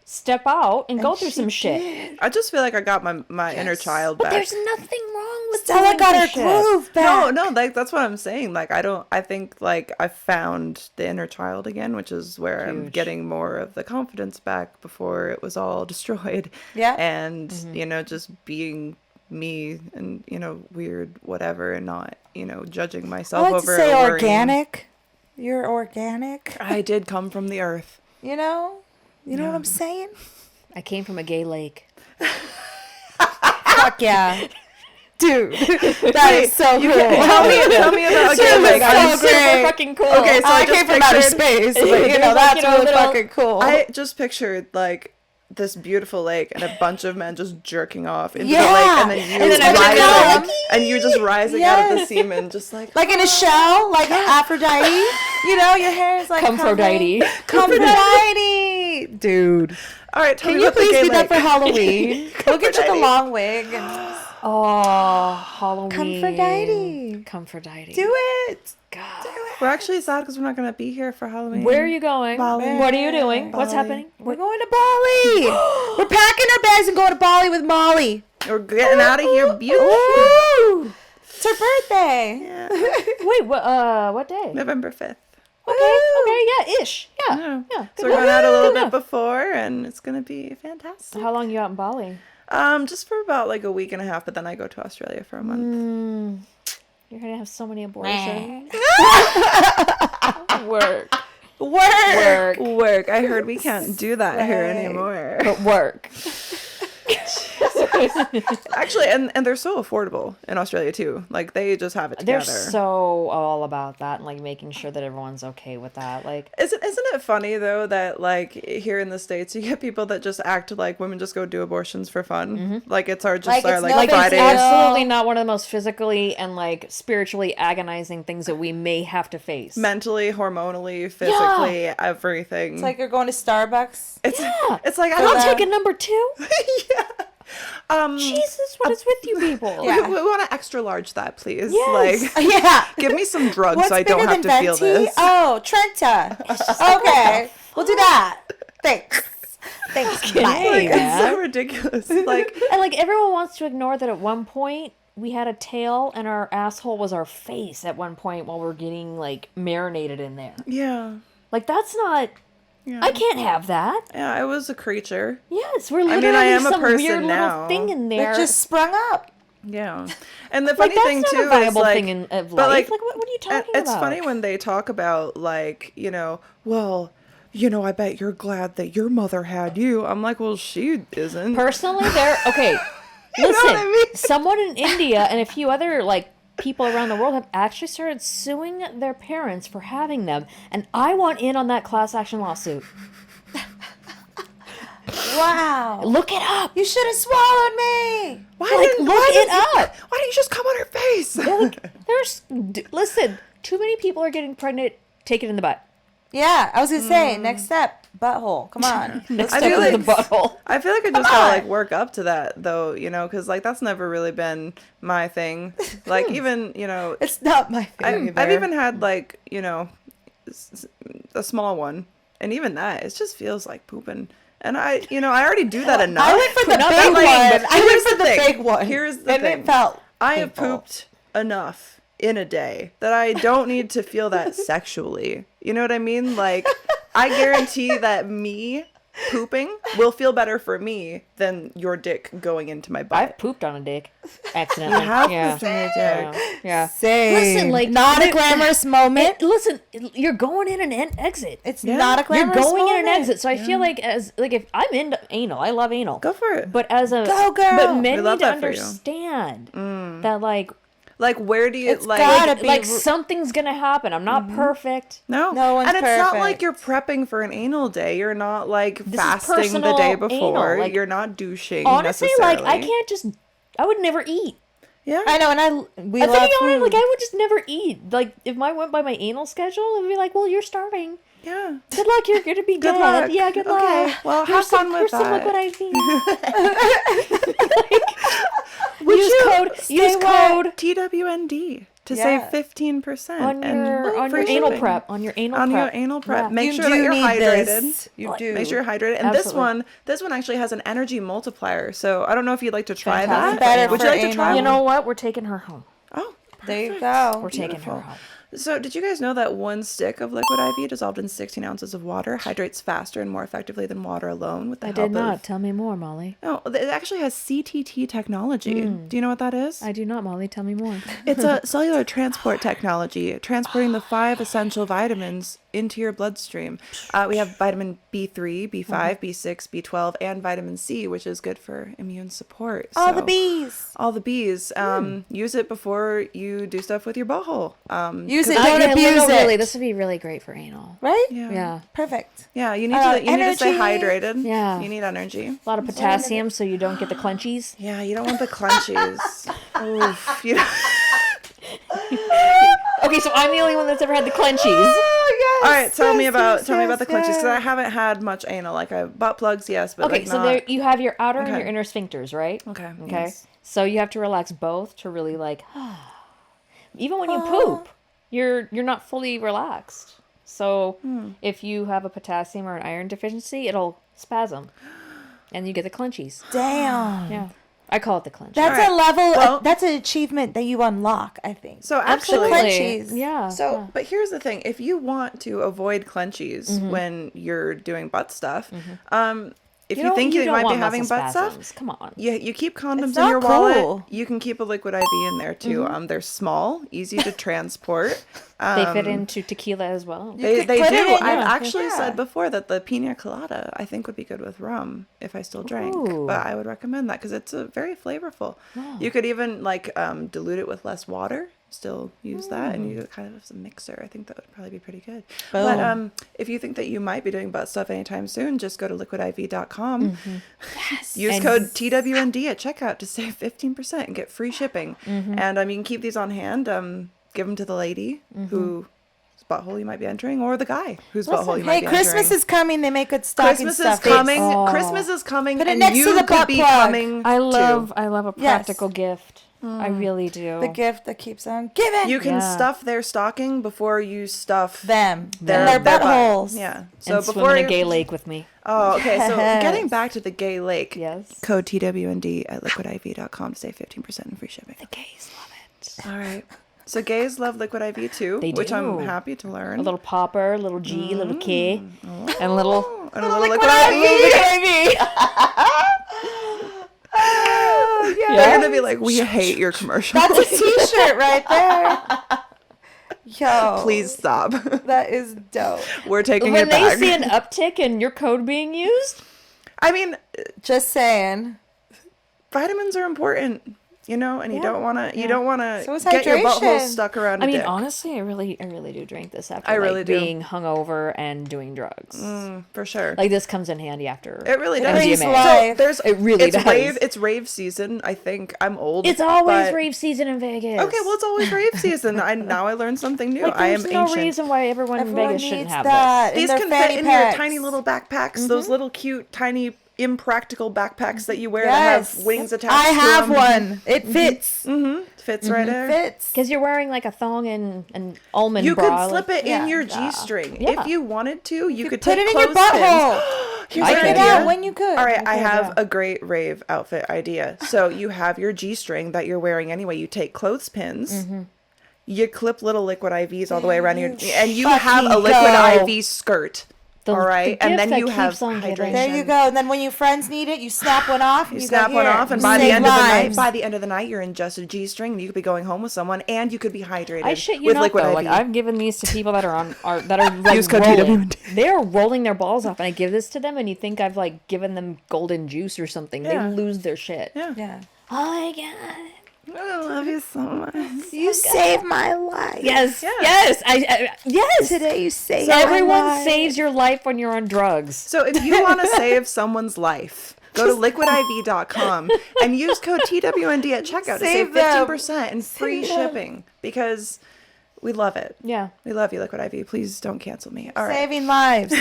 step out and go through some shit. I just feel like I got my inner child But back. there's nothing wrong with Stella doing got some her shit. groove back. No, like that's what I'm saying. Like I think like I found the inner child again, which is where I'm Huge. getting more of the confidence back before it was all destroyed. Yeah. And just being me and weird whatever and not judging myself I like to over say worrying. organic. You're organic. I did come from the earth. You know what I'm saying? I came from a gay lake. Fuck yeah. Dude, that is so cool. Tell me about Super like fun. Super great. fucking cool. Okay, so I just came from outer pictured- space, but There's like, that's really little- fucking cool. I just pictured like this beautiful lake and a bunch of men just jerking off into the Yeah. lake, and then you And then rising, everyone- and you just rising out of the semen, just like like in a shell, like Aphrodite. Your hair is like Comphrodite. Comphrodite. Dude. all right. Tell Can me you about the please gay be that lake. for Halloween? We'll get you the Comphrodite. long wig and Oh, Halloween. Comphrodite. Comphrodite. do it. God. We're actually sad because we're not gonna be here for Halloween. Where are you going? Bali. What are you doing? What's Bali. happening? We're going to Bali. We're packing our bags and going to Bali with Molly. We're getting out of here, beautiful. Woo! It's her birthday. Yeah. Wait, what day? November 5th. Okay, yeah, ish. Yeah. Yeah. Yeah. So we're going out a little bit before, and it's gonna be fantastic. How long you out in Bali? Just for about like a week and a half, but then I go to Australia for a month. You're gonna have so many abortions. Work. Work. I heard we can't do that here anymore. But work. Actually, and they're so affordable in Australia too. Like they just have it together. They're so all about that and like making sure that everyone's okay with that. Like, isn't it funny though that like here in the States you get people that just act like women just go do abortions for fun. Like it's our Like, it's no big Friday. deal. absolutely not one of the most physically and like spiritually agonizing things that we may have to face. Mentally, hormonally, physically, everything. It's like you're going to Starbucks. It's like I'll take a number 2. yeah. Jesus, what is with you people? Yeah. We want to extra large that, please. Yes. Like, Yeah. give me some drugs What's so I don't bigger have than to feel venti? this. Oh, Trenta. Okay, we'll do that. Thanks. Okay. Bye. Hey, It's man. so ridiculous. Like, And like everyone wants to ignore that at one point we had a tail and our asshole was our face at one point while we're getting like marinated in there. yeah. Like that's not. Yeah. I can't have that. Yeah, I was a creature. Yes, we're literally I am a some person weird now. little thing in there. It just sprung up. Yeah. And the like funny that's thing not too a viable is like, thing of but, life. Like, what are you talking it's about? funny when they talk about like, well, I bet you're glad that your mother had you. I'm like, well, she isn't. Personally, okay. You know Listen, what I mean? someone in India and a few other like people around the world have actually started suing their parents for having them, and I want in on that class action lawsuit. Wow. Look it up. You should have swallowed me. Look it up. Why didn't you just come on her face? Listen, too many people are getting pregnant. Take it in the butt. Yeah, I was gonna say next step, butthole. Come on. Next I step feel is like- the butthole. I feel like I just gotta like work up to that though, because like that's never really been my thing. Like even It's not my thing. I've even had like a small one, and even that it just feels like pooping. And I already do that enough. I went for the Not big that one. big, but I went here's for the the thing. big one. Here's the and thing. it felt I have painful. pooped enough in a day that I don't need to feel that sexually. You know what I mean? Like, I guarantee that me pooping will feel better for me than your dick going into my butt. I've pooped on a dick accidentally. You have yeah. pooped on a dick. Yeah. Same. Listen, like not a glamorous moment. Listen, you're going in and exit. It's Yeah. not a You're glamorous going moment. in and exit. So I feel like if I'm into anal, I love anal. Go for it. But as a Go, girl. but We men love need to that for you. understand that Like, where do you It's like? gotta be like something's gonna happen. I'm not perfect. No, No one's and it's not perfect. like you're prepping for an anal day. You're not like is fasting the personal day before. anal, like, you're not douching. Honestly, like I necessarily. can't I would never eat. Yeah, I know, and we I love think about it, food. like I would just never eat. Like if I went by my anal schedule, it'd be like, well, you're starving. yeah. Good luck, you're gonna be Good dead. luck. Yeah, good Okay, luck. well, Here's have fun with here's some that. liquid IV. Would use you code use stay code wet TWND to Yeah. save 15% on your free anal shipping. prep. On your anal On prep. your anal prep. Yeah. Make You sure do that you're need hydrated. this. You do. Make sure you're hydrated. And Absolutely. this one actually has an energy multiplier. So I don't know if you'd like to try Fantastic. that. Better Would for you like to try anal. You one? know what? We're taking her home. Oh, There you perfect. go. We're taking Beautiful. her home. So, did you guys know that one stick of liquid IV dissolved in 16 ounces of water hydrates faster and more effectively than water alone? With the I help did not. Of... Tell me more, Molly. No, it actually has CTT technology. Do you know what that is? I do not, Molly. Tell me more. It's a cellular transport technology, transporting the 5 essential vitamins into your bloodstream. We have vitamin B3, B5, B6, B12, and vitamin C, which is good for immune support. All the So, bees. all the bees. Use it before you do stuff with your butthole. Use it. 'cause- Don't abuse it. Really, this would be really great for anal. Right? Yeah. Perfect. Yeah, you need to stay energy. hydrated. Yeah. You need energy. A lot of potassium so you don't get the clenchies. Yeah, you don't want the clenchies. Oof. You Okay, so I'm the only one that's ever had the clenchies. Oh, yes. All right, tell me about the yes, clenchies because I yes. haven't had much anal. Like I butt plugs, yes, but Okay, like so not... there you have your outer and Okay. your inner sphincters, right? Okay. Okay. yes. So you have to relax both to really like even when you poop, you're not fully relaxed. So if you have a potassium or an iron deficiency, it'll spasm. And you get the clenchies. Damn. Yeah. I call it the clench. That's All right. a level. Well- That's an achievement that you unlock, I think. So actually, clenchies. Yeah. so but here's the thing: if you want to avoid clenchies when you're doing butt stuff, if you think you might be having butt spasms. stuff, Come on. you keep condoms It's in your not wallet. cool. You can keep a liquid IV in there too. They're small, easy to transport. They fit into tequila as well. They could put do. it in I've your- actually yeah. said before that the pina colada I think would be good with rum if I still drank. Ooh. But I would recommend that because it's very flavorful. You could even like dilute it with less water. Still use that, and you could kind of as a mixer. I think that would probably be pretty good. But if you think that you might be doing butt stuff anytime soon, just go to liquidiv.com. Yes. Use And- code TWND at checkout to save 15% and get free shipping. And you can keep these on hand. Give them to the lady whose butthole you might be entering, or the guy whose butthole you might Hey, be Christmas entering. is coming. They make good stocking Christmas stuff. is coming. Oh. Christmas is coming, Put it and next to you the could butt be plug. coming. I love too. a Yes. practical gift. I really do. The gift that keeps on giving. You can Yeah. stuff their stocking before you stuff them in their their butt. buttholes. Yeah. So and before swim in you a gay lake with me. Oh, okay. So Yes. getting back to the gay lake. Yes. Code TWND at liquidiv.com to save 15% in free shipping. The gays love it. All right. So gays love liquid IV too, They which I'm do. happy to learn. A little popper, little G, little K, and a little. And a little liquid IV. They're gonna be like, we hate your commercial. That's a t-shirt right there. Yo. Please stop. That is dope. We're taking When it they back. see an uptick in your code being used, I mean, Just saying. vitamins are important, you know, and you don't want to. You don't want to So is get your butthole hydration. stuck around. I a mean, dick. honestly, I really do drink this after I really do. being hungover and doing drugs. For sure. Like this comes in handy after. It really It does. brings MDMA. life. So there's It really it's does. rave season. I think I'm old. It's always but- rave season in Vegas. Okay, well, it's always rave season. I learned something new. like, I am there's no ancient. reason why everyone in Everyone Vegas shouldn't needs have that. These in their can fit fanny in packs. your tiny little backpacks. Those little cute tiny impractical backpacks that you wear Yes. that have wings attached. I to have them. one. It fits. Fits right there. Fits. Because you're wearing like a thong and almond You bra. could slip like- it yeah. in your G-string Yeah. if you wanted to. You could Put take it in your clothespins. butthole. Here's I an could. Take it idea. out when you could. All right, I Okay, have yeah. a great rave outfit idea. So you have your G-string that you're wearing anyway. You take clothespins. You clip little liquid IVs all the way around your, and you have a fucking liquid go. IV skirt. The- all right, the and gift then that you have keeps on giving. hydration. There you go. And then when your friends need it, you snap one off. And You you snap go, one "Here, off, and you by the save end of the night, lives." by the end of the night, you're in just a G-string, and you could be going home with someone, and you could be hydrated. I shit you with not liquid though. IV. Like I've given these to people that are like Use code rolling. TWND. They're rolling their balls off, and I give this to them, and you think I've like given them golden juice or something? Yeah. They lose their shit. Yeah. Yeah. Oh my god. I love you so much. You saved my life. Yes. Yeah. Yes. Yes. Today you saved Everyone my life. saves your life when you're on drugs. So if you want to save someone's life, go to liquidiv.com and use code TWND at checkout to save Save them. 15% and free Save them. shipping because we love it. Yeah. We love you, Liquid IV. Please don't cancel me. All right. Saving lives.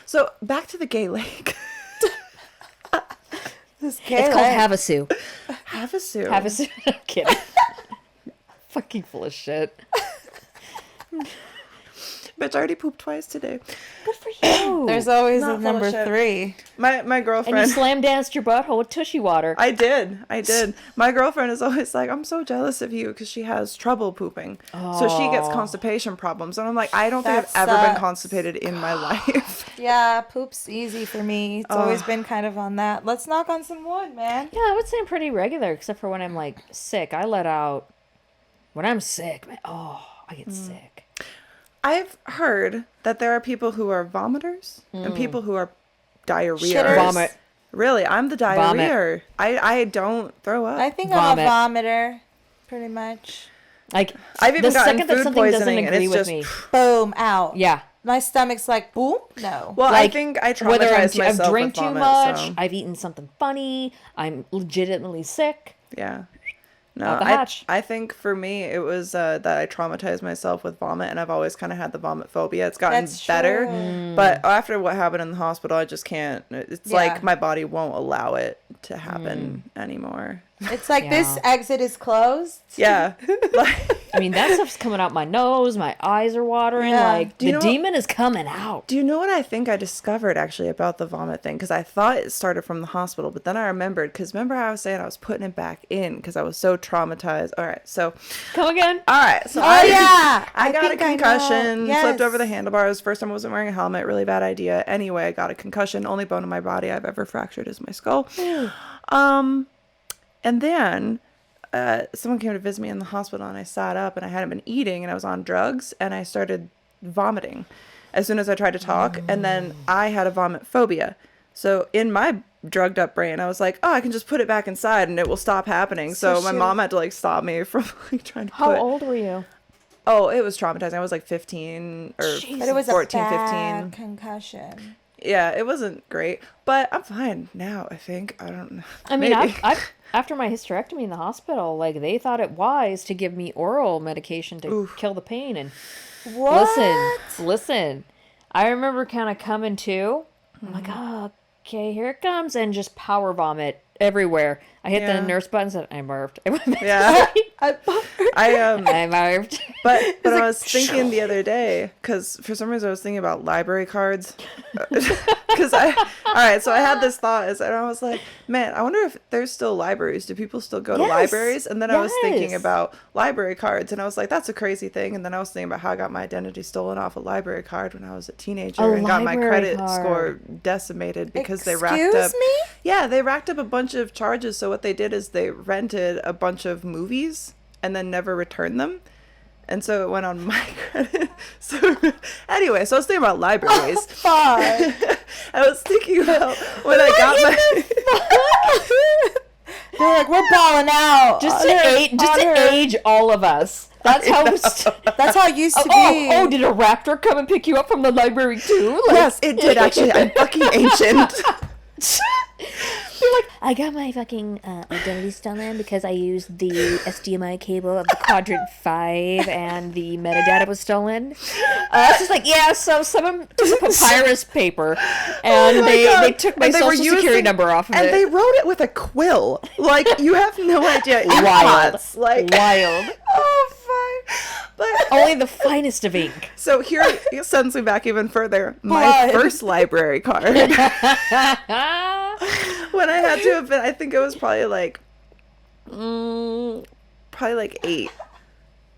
So back to the gay lake. This It's called Havasu. Havasu. Havasu. I'm kidding. Fucking full of shit. Bitch, I already pooped twice today. Good for you. There's always Not a full of number shit. 3. My and you girlfriend. slam danced your butthole with tushy water. I did. My girlfriend is always like, I'm so jealous of you because she has trouble pooping. So she gets constipation problems. And I'm like, I don't think I've That ever been sucks. constipated in my life. Yeah, poop's easy for me. It's always been kind of on that. Let's knock on some wood, man. Yeah, I would say I'm pretty regular, except for when I'm like sick. I let out. When I'm sick, man, I get sick. I've heard that there are people who are vomiters and people who are diarrhea. Shitters. Vomit. Really, I'm the diarrhea. I don't throw up. I think Vomit. I'm a vomiter, pretty much. Like I've even the gotten second that food something doesn't poisoning and agree it's with just me. Boom, out. Yeah. My stomach's like, boom, no. well, Like, I think I Whether traumatized I've myself drank with too vomit, much, so, I've eaten something funny, I'm legitimately sick. yeah. No, Out the hatch. I think for me it was that I traumatized myself with vomit, and I've always kind of had the vomit phobia. It's gotten That's better, true. but after what happened in the hospital, I just can't. It's Yeah. like my body won't allow it to happen anymore. It's like this Yeah. exit is closed. Yeah, like I mean, that stuff's coming out my nose. My eyes are watering. Yeah. Like, the demon is coming out. Do you know what I think I discovered actually about the vomit thing? Because I thought it started from the hospital, but then I remembered. Because remember how I was saying I was putting it back in because I was so traumatized. All right, so. Come again? All right, so I got a concussion, flipped over the handlebars. First time I wasn't wearing a helmet. Really bad idea. Anyway, I got a concussion. Only bone in my body I've ever fractured is my skull. And then someone came to visit me in the hospital, and I sat up, and I hadn't been eating, and I was on drugs, and I started vomiting as soon as I tried to talk. And then I had a vomit phobia. So in my drugged up brain, I was like, oh, I can just put it back inside and it will stop happening. So my mom had to like stop me from like trying to How old were you? Oh, it was traumatizing. I was like 15 or But it was 14, a bad 15. concussion. Yeah, it wasn't great, but I'm fine now, I think. I don't know. I mean, Maybe. I've after my hysterectomy in the hospital, like, they thought it wise to give me oral medication to kill the pain. And What? listen. I remember kind of coming to. I'm like, oh, okay, here it comes, and just power vomit everywhere. I hit the nurse button, and I barfed. I went back to sleep. I barfed. But I was thinking the other day, because for some reason I was thinking about library cards. Because all right, so I had this thought, and I was like, man, I wonder if there's still libraries. Do people still go to libraries? And then I was thinking about library cards, and I was like, that's a crazy thing. And then I was thinking about how I got my identity stolen off a library card when I was a teenager and got my credit score decimated because they racked up. Excuse me? Yeah, they racked up a bunch of charges. So what they did is they rented a bunch of movies and then never returned them. And so it went on my credit. So anyway, so I was thinking about libraries. I was thinking about when I got my... They're like, we're balling out. Just to age all of us. That's how That's how it used to be. Oh, did a raptor come and pick you up from the library too? Like, yes, it did actually. I'm fucking ancient. You're like, I got my fucking identity stolen because I used the HDMI cable of the Quadrant 5 and the metadata was stolen. It's just like, yeah, so someone took a papyrus paper and they took my social security number off of it. And they wrote it with a quill. Like, you have no idea. Wild. Like, Wild. Oh, fuck. But only the finest of ink. So here it sends me back even further. My first library card. When I had to have been, I think it was probably like 8.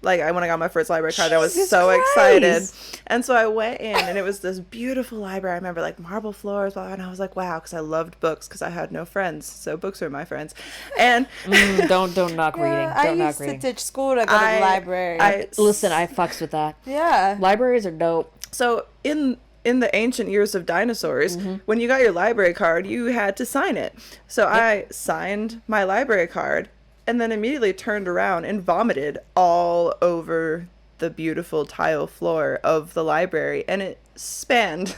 Like, when I got my first library card, I was so excited. And so I went in, and it was this beautiful library. I remember, like, marble floors, blah, blah, and I was like, wow, because I loved books, because I had no friends. So books were my friends. And don't knock reading. Don't knock reading. I used to ditch school to go to the library. Listen, I fucks with that. Yeah. Libraries are dope. So in the ancient years of dinosaurs, when you got your library card, you had to sign it. So I signed my library card and then immediately turned around and vomited all over the beautiful tile floor of the library. And it spanned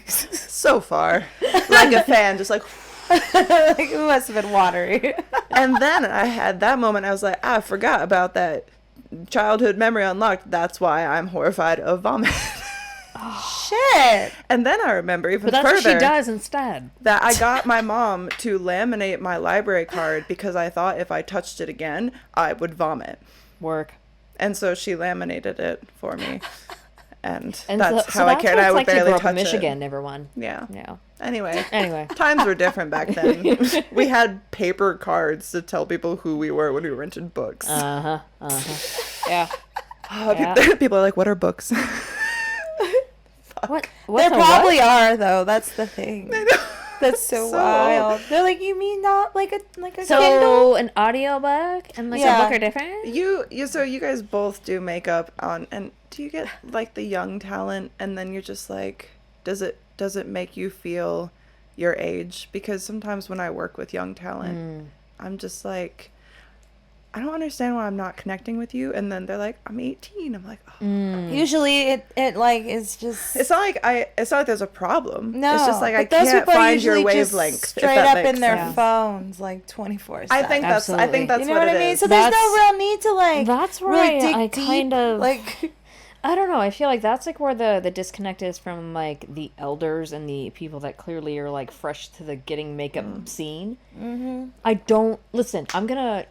so far, like a fan, just like... It must have been watery. And then I had that moment, I was like, I forgot about that childhood memory unlocked. That's why I'm horrified of vomit. Shit. And then I remember even But that's further what she does instead. that I got my mom to laminate my library card because I thought if I touched it again, I would vomit. Work. And so she laminated it for me. And And that's so how I that's cared. what I it's would like to barely grow up in touch Michigan, everyone. it. Yeah. Yeah. Anyway. Anyway. Times were different back then. We had paper cards to tell people who we were when we rented books. Yeah. People are like, what are books? What? There probably are though. That's the thing. That's so wild. They're like, you mean not like a Kindle? So an audiobook and like a book are different? So you guys both do makeup on, and do you get like the young talent, and then you're just like, does it make you feel your age? Because sometimes when I work with young talent, I'm just like, I don't understand why I'm not connecting with you. And then they're like, I'm 18. I'm like, oh. Usually it like is just. It's not like there's a problem. No, it's just like I but those can't people find your usually just wavelength. straight up in their phones, like 24/7. I think that's Absolutely. what you know what I mean. is. So there's no real need to like. That's where really dig I deep, kind of like. I don't know. I feel like that's like where the disconnect is from like the elders and the people that clearly are like fresh to the getting makeup scene. I don't listen. I'm gonna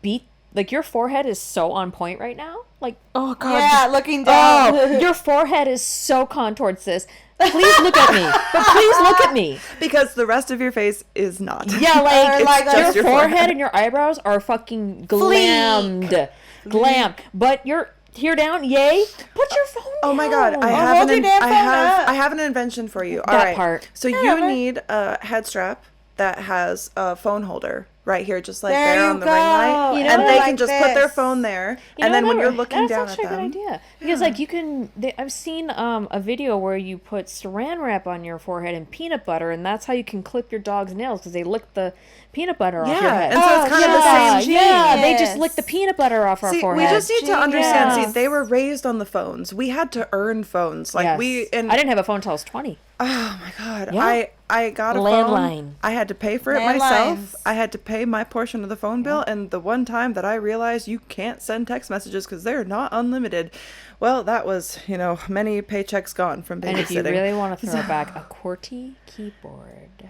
beat Like, your forehead is so on point right now. Like, Oh God. Yeah, looking down. oh, your forehead is so contoured, sis. Please look at me. But please look at me. Because the rest of your face is not. Yeah, like, Or like your just your forehead forehead. and your eyebrows are fucking glammed. Glam. But your here down, yay. Put your phone down. Oh my God! I hold have your an damn phone up. I have an invention for you. All That right. part. So Yeah, you but- need a head strap that has a phone holder right here, just like There there you on the go. ring light, You know and what? they Like can just put their this. phone there, You and know then when what? you're looking That's down at actually a them, good idea. Because like you can, I've seen a video where you put Saran wrap on your forehead and peanut butter, and that's how you can clip your dog's nails because they lick the peanut butter off your yeah, head. and so it's kind of the yeah, same. yeah, they just genius. lick the peanut butter off our See, forehead. we just need to understand. Genius. See, they were raised on the phones. We had to earn phones. Like Yes. and I didn't have a phone until I was 20. oh my God, Yeah. I got a Landline. phone. I had to pay for it myself. Landlines. I had to pay my portion of the phone bill, and the one time that I realized you can't send text messages because they're not unlimited, well, that was many paychecks gone from babysitting. And if you really want to throw it back, a QWERTY keyboard.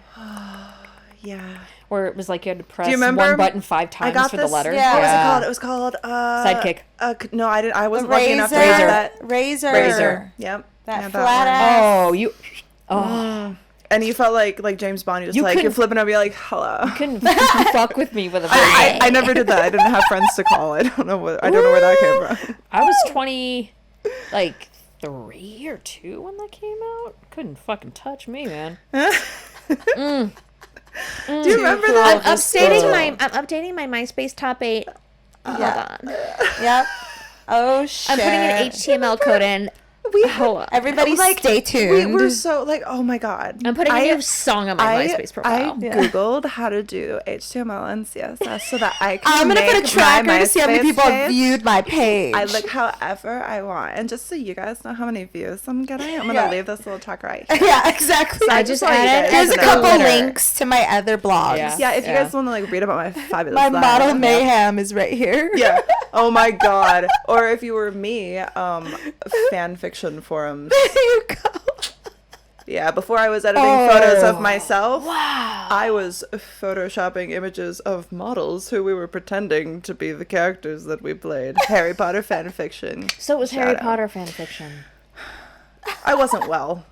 yeah. Where it was like you had to press remember? one button 5 times I got for this. the letter. Yeah. What was it called? It was called Sidekick. No, I didn't. I The wasn't lucky enough to razor. have that. Razor. Razor. Yep. That Yeah, flat one. ass. Oh, you... Oh, And you felt like James Bond. You're just You like you're couldn't- flipping over. You're like, hello. couldn't fuck with me with a I never did that. I didn't have friends to call. I don't know where that came from. I was 20, like 3 or 2 when that came out. Couldn't fucking touch me, man. Do you remember that? I'm updating my MySpace top 8. Yeah. Yep. Oh shit. I'm putting an HTML code in. Hold on. Everybody stay tuned. We were so like, oh my God. I'm putting a new song on my MySpace profile. I googled how to do HTML and CSS so that I can. I'm gonna put a make tracker my to see how many MySpace people page. viewed my page. I look however I want, and just so you guys know how many views I'm getting, I'm gonna Yeah. leave this little tracker right here. Yeah, exactly. I just want you added guys There's to a know. couple glitter. links to my other blogs. Yeah. Yeah, if you Yeah. guys want to like read about my fabulous My life. model mayhem is right here. Yeah. Oh my God. Or if you were me, fan fiction forums. There you go. Yeah, before I was editing photos of myself, I was photoshopping images of models who we were pretending to be the characters that we played. Harry Potter fan fiction. So it was Shout Harry out. Potter fan fiction. I wasn't well.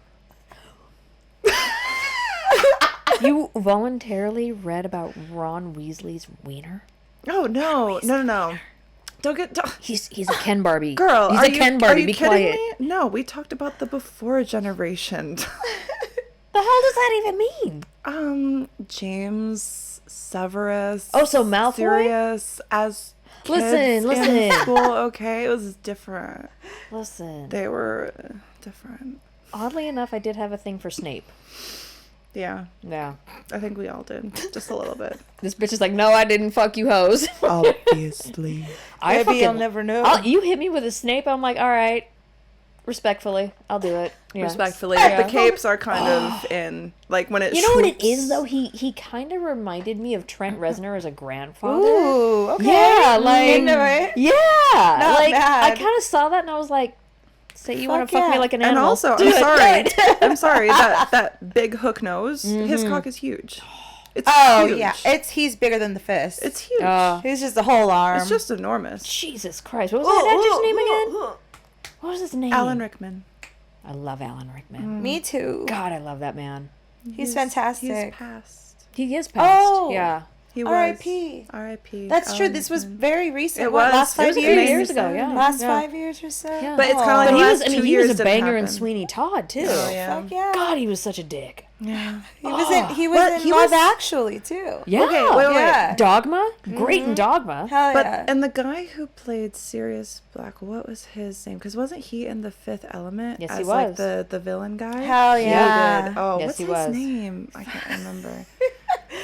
You voluntarily read about Ron Weasley's wiener? Oh no. Don't get He's a Ken Barbie. girl. He's are a you, Ken are Barbie. you Be kidding quiet. me? No, we talked about the before generation. The hell does that even mean? James Severus. Oh, so Malfoy? Sirius as kids Listen. in school. Okay, it was different. Listen. They were different. Oddly enough, I did have a thing for Snape. Yeah, Yeah. I think we all did, just a little bit. This bitch is like, no, I didn't fuck you hoes. Obviously. I Maybe fucking, you'll never know. You hit me with a Snape, I'm like, all right. Respectfully, I'll do it. Yeah. Respectfully, Yeah. the capes are kind of in like when it. You know what it swoops- is though? He kind of reminded me of Trent Reznor as a grandfather. Ooh, okay. Yeah, like Into it. yeah, Not like I bad. kind of saw that and I was like, "Say you want Fuck to fuck me yeah. like an And animal?" also, Do I'm it, sorry. do it. I'm sorry. That big hook nose. His cock is huge. It's Oh huge. yeah, he's bigger than the fist. It's huge. He's just a whole arm. It's just enormous. Jesus Christ, what was that actor's name again? What was his name? Alan Rickman. I love Alan Rickman. Me too. God, I love that man. He's fantastic. He's passed. He is passed. Oh. Yeah. He was. R.I.P. R.I.P. That's true. Alan This was Rickman. very recent. It What, was. last It 5 was a years? few years ago, yeah. Last Yeah. 5 years or so. Yeah. But it's kind of like But the he last was, I 2 mean, he years was a didn't banger in happen. Sweeney Todd too. Oh, yeah. Fuck yeah. God, he was such a dick. Yeah. He was in. He was But in he Love was- Actually too. Yeah. Okay, wait. Yeah. Dogma? Great in Dogma. Hell But yeah. and the guy who played Sirius Black, what was his name? Because wasn't he in The Fifth Element? Yes, as he like was. the villain guy? Hell He yeah. did. Oh, Yes, what's he his was. name? I can't remember.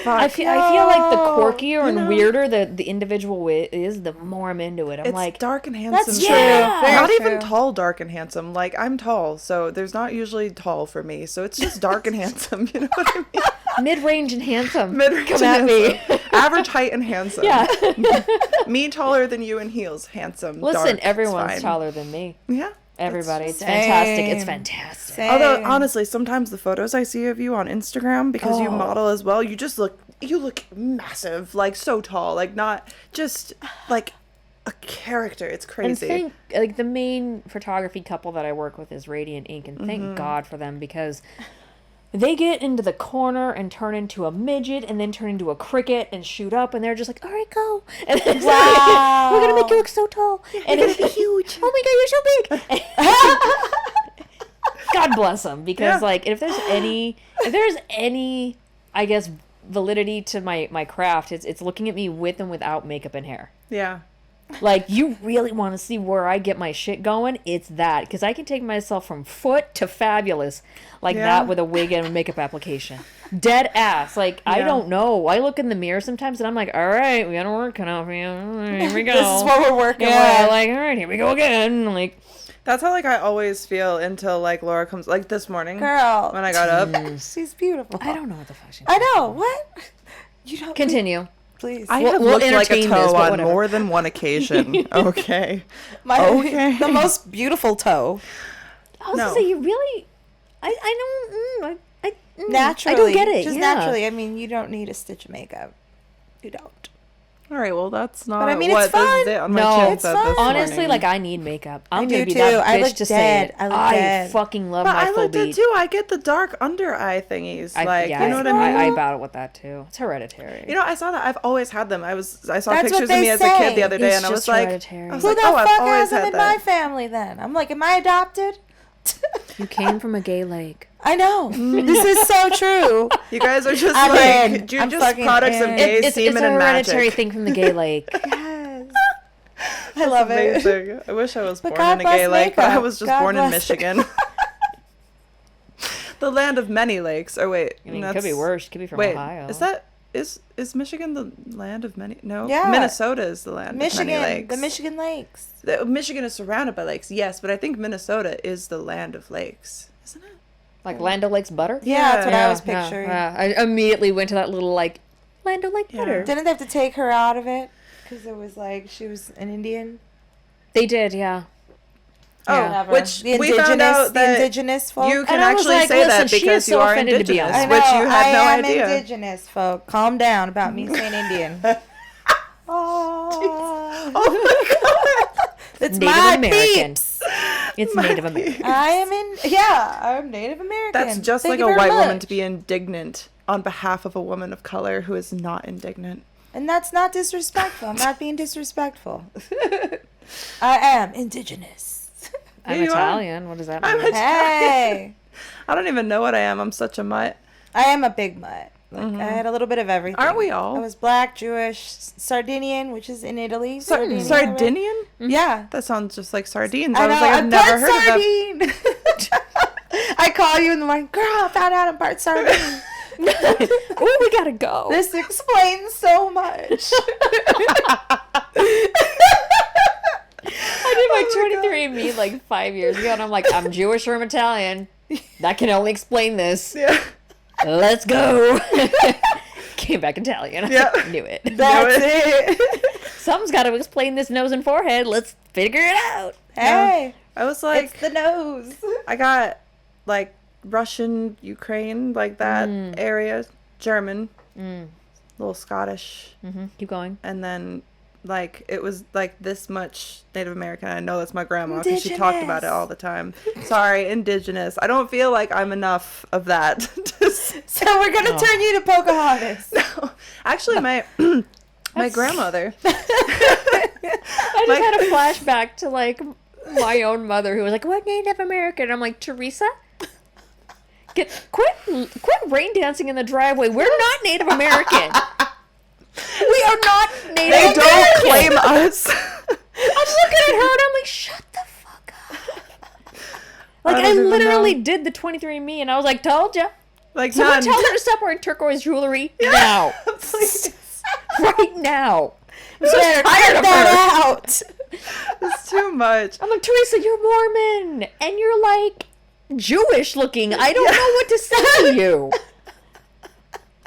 I feel like the No. quirkier and know. weirder the individual is, the more I'm into it. I'm It's like, dark and handsome. That's too. true. Yeah. Very Not true. even tall, dark and handsome. Like I'm tall, so there's not usually tall for me. So it's just dark and handsome. You know what I mean? mid-range and handsome. Mid-range Come and at me. handsome. Average height and handsome. Yeah. Me taller than you in heels, handsome. Listen, dark, it's everyone's fine. taller than me. Yeah. Everybody. It's Same. fantastic. It's fantastic. Same. Although honestly, sometimes the photos I see of you on Instagram, because you model as well, you just look you look massive, like so tall, like not just like a character. It's crazy. And like the main photography couple that I work with is Radiant Ink, and thank God for them, because they get into the corner and turn into a midget and then turn into a cricket and shoot up, and they're just like, all right, go. And then Wow. we're going to make you look so tall. And it's huge. Oh my God, you're so big. God bless them, because like if there's any, I guess, validity to my craft, it's looking at me with and without makeup and hair. Yeah. Like, you really want to see where I get my shit going? It's that. Because I can take myself from foot to fabulous like that with a wig and a makeup application. Dead ass. Like, I don't know. I look in the mirror sometimes and I'm like, all right, we got to work cut out for you. Here we go. This is what we're working with. Like, all right, here we go again. Like, That's how, like, I always feel until, like, Laura comes, like, this morning. Girl. When I got up. She's beautiful. I don't know what the fuck she's I know. What? You don't. Continue. Please. I We'll- have we'll looked like a entertain this, toe but on whatever. more than one occasion. Okay. Okay. The most beautiful toe. I was No. going to say, you really... I Naturally. I don't get it. Just yeah. naturally. I mean, you don't need a stitch of makeup. You don't. All right, well, that's not But I mean, what it's fun. this did on my No, chin it's said fun. this Honestly, morning. like, I need makeup. I'm I gonna do be too. that I bitch look to dead. say it. I look dead. fucking love But my I full looked at beat. too. I get the dark under eye thingies. Like, you know what I mean? I battle with that too. It's hereditary. You know, I saw that. I've always had them. I saw That's pictures what of they me as a say. kid the other day, It's and I was just like, hereditary. Who the oh, I've fuck always has them had in that. my family then? I'm like, am I adopted? You came from a gay lake. I know. This is so true. You guys are just I'm like, in. you're I'm just fucking products of in. gay It's semen a and hereditary magic. thing from the gay lake. Yes. I love it. Amazing. I wish I was But born God in a gay bless lake, but I makeup. was just God born in bless. Michigan. The land of many lakes. Or wait, I mean, it could be worse. It could be from Wait, Ohio. is Michigan the land of many? No, Yeah. Minnesota is the land of Michigan. many lakes. The Michigan lakes. Michigan is surrounded by lakes, yes, but I think Minnesota is the land of lakes, isn't it? like Land O'Lakes butter? Yeah, that's what I was Yeah, picturing. yeah. I immediately went to that little, like, Land O'Lake Yeah. butter. Didn't they have to take her out of it? Because it was like she was an Indian? They did, yeah. Oh, Whatever. which the we found out the that indigenous folk. you can And I was actually like, say that listen, she because is you so are offended to be indigenous, honest. which I know, you had no I am idea. indigenous, folk. Calm down about me saying Indian. Oh, Oh my god! it's Native my American. peeps. It's Native American. I'm Native American. That's just Thank like you a very white woman much. to be indignant on behalf of a woman of color who is not indignant. And that's not disrespectful. I'm not being disrespectful. I am indigenous. I'm Yeah, you are. Italian. What does that I'm mean? Hey. I don't even know what I am. I'm such a mutt. I am a big mutt. Like, I had a little bit of everything. Aren't we all? I was black, Jewish, Sardinian, which is in Italy. Sardinia, right? Sardinian? Yeah. That sounds just like sardines. I I was know, like, I've I'm never part heard of that. sardine. I call you in the morning, girl, I found out I'm part sardine. Oh, we gotta go. This explains so much. I did my 23andMe like 5 years ago, and I'm like, I'm Jewish or I'm Italian. That can only explain this. Yeah. Let's go. Came back Italian. Yeah. Knew it. That's it. Something's got to explain this nose and forehead. Let's figure it out. Hey, I was like, it's the nose. I got like Russian, Ukraine, like that area, German, little Scottish, Keep going. and then like it was like this much Native American. I know that's my grandma because she talked about it all the time. Sorry, indigenous. I don't feel like I'm enough of that. So we're gonna turn you to Pocahontas. No. Actually, my my grandmother. I just had a flashback to like my own mother who was like, "What Native American?" I'm like, Teresa. Quit rain dancing in the driveway. We're not Native American. We are not Native They American. don't claim us. I'm looking at her and I'm like, shut the fuck up. Like, I don't even literally know. did the 23andMe and I was like, told ya. Like Someone none. tell her to stop wearing turquoise jewelry now. Please. Right now. I'm so Better tired cut of her. that out. It's too much. I'm like, Teresa, you're Mormon and you're like Jewish looking. I don't know what to say to you.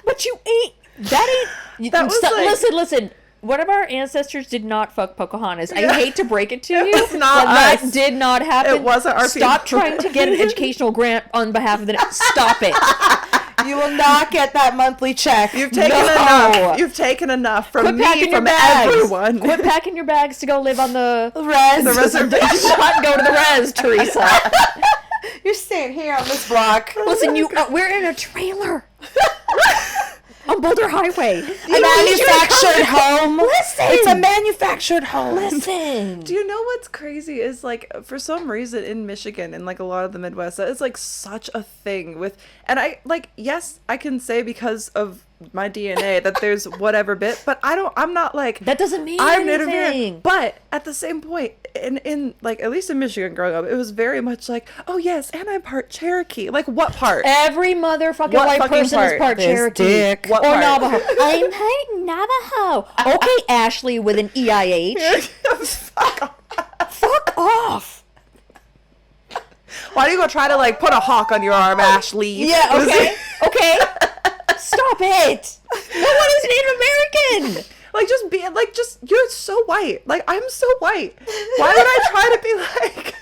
But you ain't. That ain't. That was like- Listen. One of our ancestors did not fuck Pocahontas. I hate to break it to you. was not but that us. did not happen. It wasn't our Stop people. trying to get an educational grant on behalf of the. Stop it. You will not get that monthly check. You've taken enough. You've taken enough from me, from everyone. Quit packing your bags to go live on the res. The reservation. Not go to the res, Teresa. You're staying here on this block. Listen, we're in a trailer. On Boulder Highway. A manufactured home. Listen. It's a manufactured home. Listen. Do you know what's crazy is, like, for some reason in Michigan and, like, a lot of the Midwest, that is, like, such a thing with, and I, like, yes, I can say because of my DNA that there's whatever bit, but I'm not, like, that doesn't mean I'm anything. But at the same point, in like, at least in Michigan growing up, it was very much like, oh yes, and I'm part Cherokee. Like, what part? Every motherfucking What white fucking person part? is part This Cherokee. dick. What or part? Navajo. I'm part Navajo. Okay, Ashley with an EIH. Fuck off. Why do you go try to, like, put a hawk on your arm, Ashley? Yeah, okay. Okay. Stop it. No one is Native American. Like, just be, like, just, you're so white. Like, I'm so white. Why would I try to be like...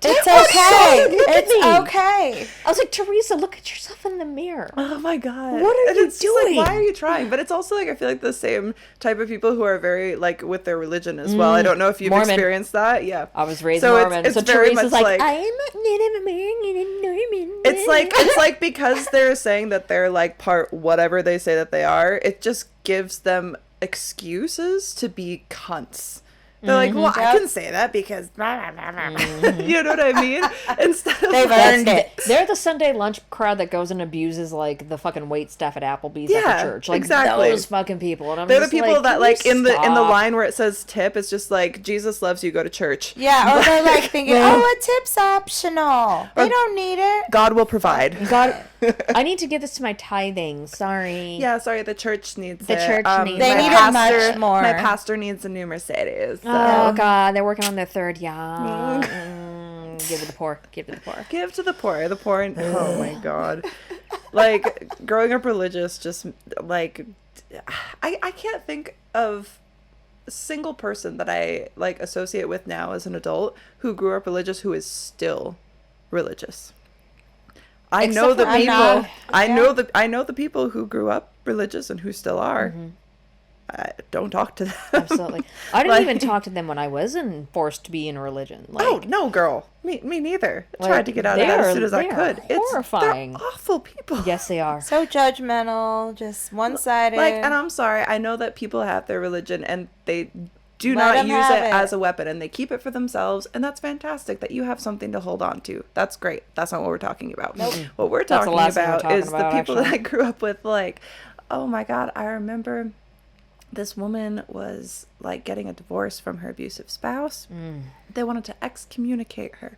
It's Oh, okay. look at It's me. okay. I was like, Teresa, look at yourself in the mirror. Oh my god. What are And you it's just, like, doing? why are you trying? But it's also, like, I feel like the same type of people who are very, like, with their religion as well. I don't know if you've Mormon. experienced that. Yeah. I was raised So Mormon. it's So very Teresa's much like, like- I'm Native American and Norman. It's like because they're saying that they're, like, part whatever they say that they are, it just gives them excuses to be cunts. They're like, well, I can say that because blah, blah, blah, blah. You know what I mean? Instead of They've like, earned it. They're the Sunday lunch crowd that goes and abuses, like, the fucking wait staff at Applebee's at Yeah, the church. Like, exactly. those fucking people. And I'm they're the just people like, that, "Can like, you in the stop?" line where it says tip, it's just like, Jesus loves you, go to church. Yeah, or they're like thinking, oh, a tip's optional. They don't need it. God will provide. God, I need to give this to my tithing. Sorry. Yeah, sorry, the church needs The it. church needs They it. need it much more. My pastor needs a new Mercedes. So. Oh, God. They're working on their third yacht. Give it to the poor. Give it to the poor. Give to the poor. The poor. Oh my God. Like, growing up religious, just like, I can't think of a single person that I, like, associate with now as an adult who grew up religious who is still religious. I Except know the for- I'm people. not. I know the people who grew up religious and who still are. I don't talk to them. Absolutely. I didn't Like- even talk to them when I was forced to be in a religion. Like, Oh no, girl! Me neither. I Like, tried to get out of that as soon as I they are could. horrifying. They're awful people. yes, they are. So judgmental, just one-sided. Like, and I'm sorry. I know that people have their religion and they do Let not 'em use have it it. as a weapon, and they keep it for themselves, and that's fantastic. That you have something to hold on to. That's great. That's not what we're talking about. What we're That's the talking last thing we're about talking is about, the people actually. that I grew up with. Like, oh my God, I remember this woman was, like, getting a divorce from her abusive spouse. They wanted to excommunicate her.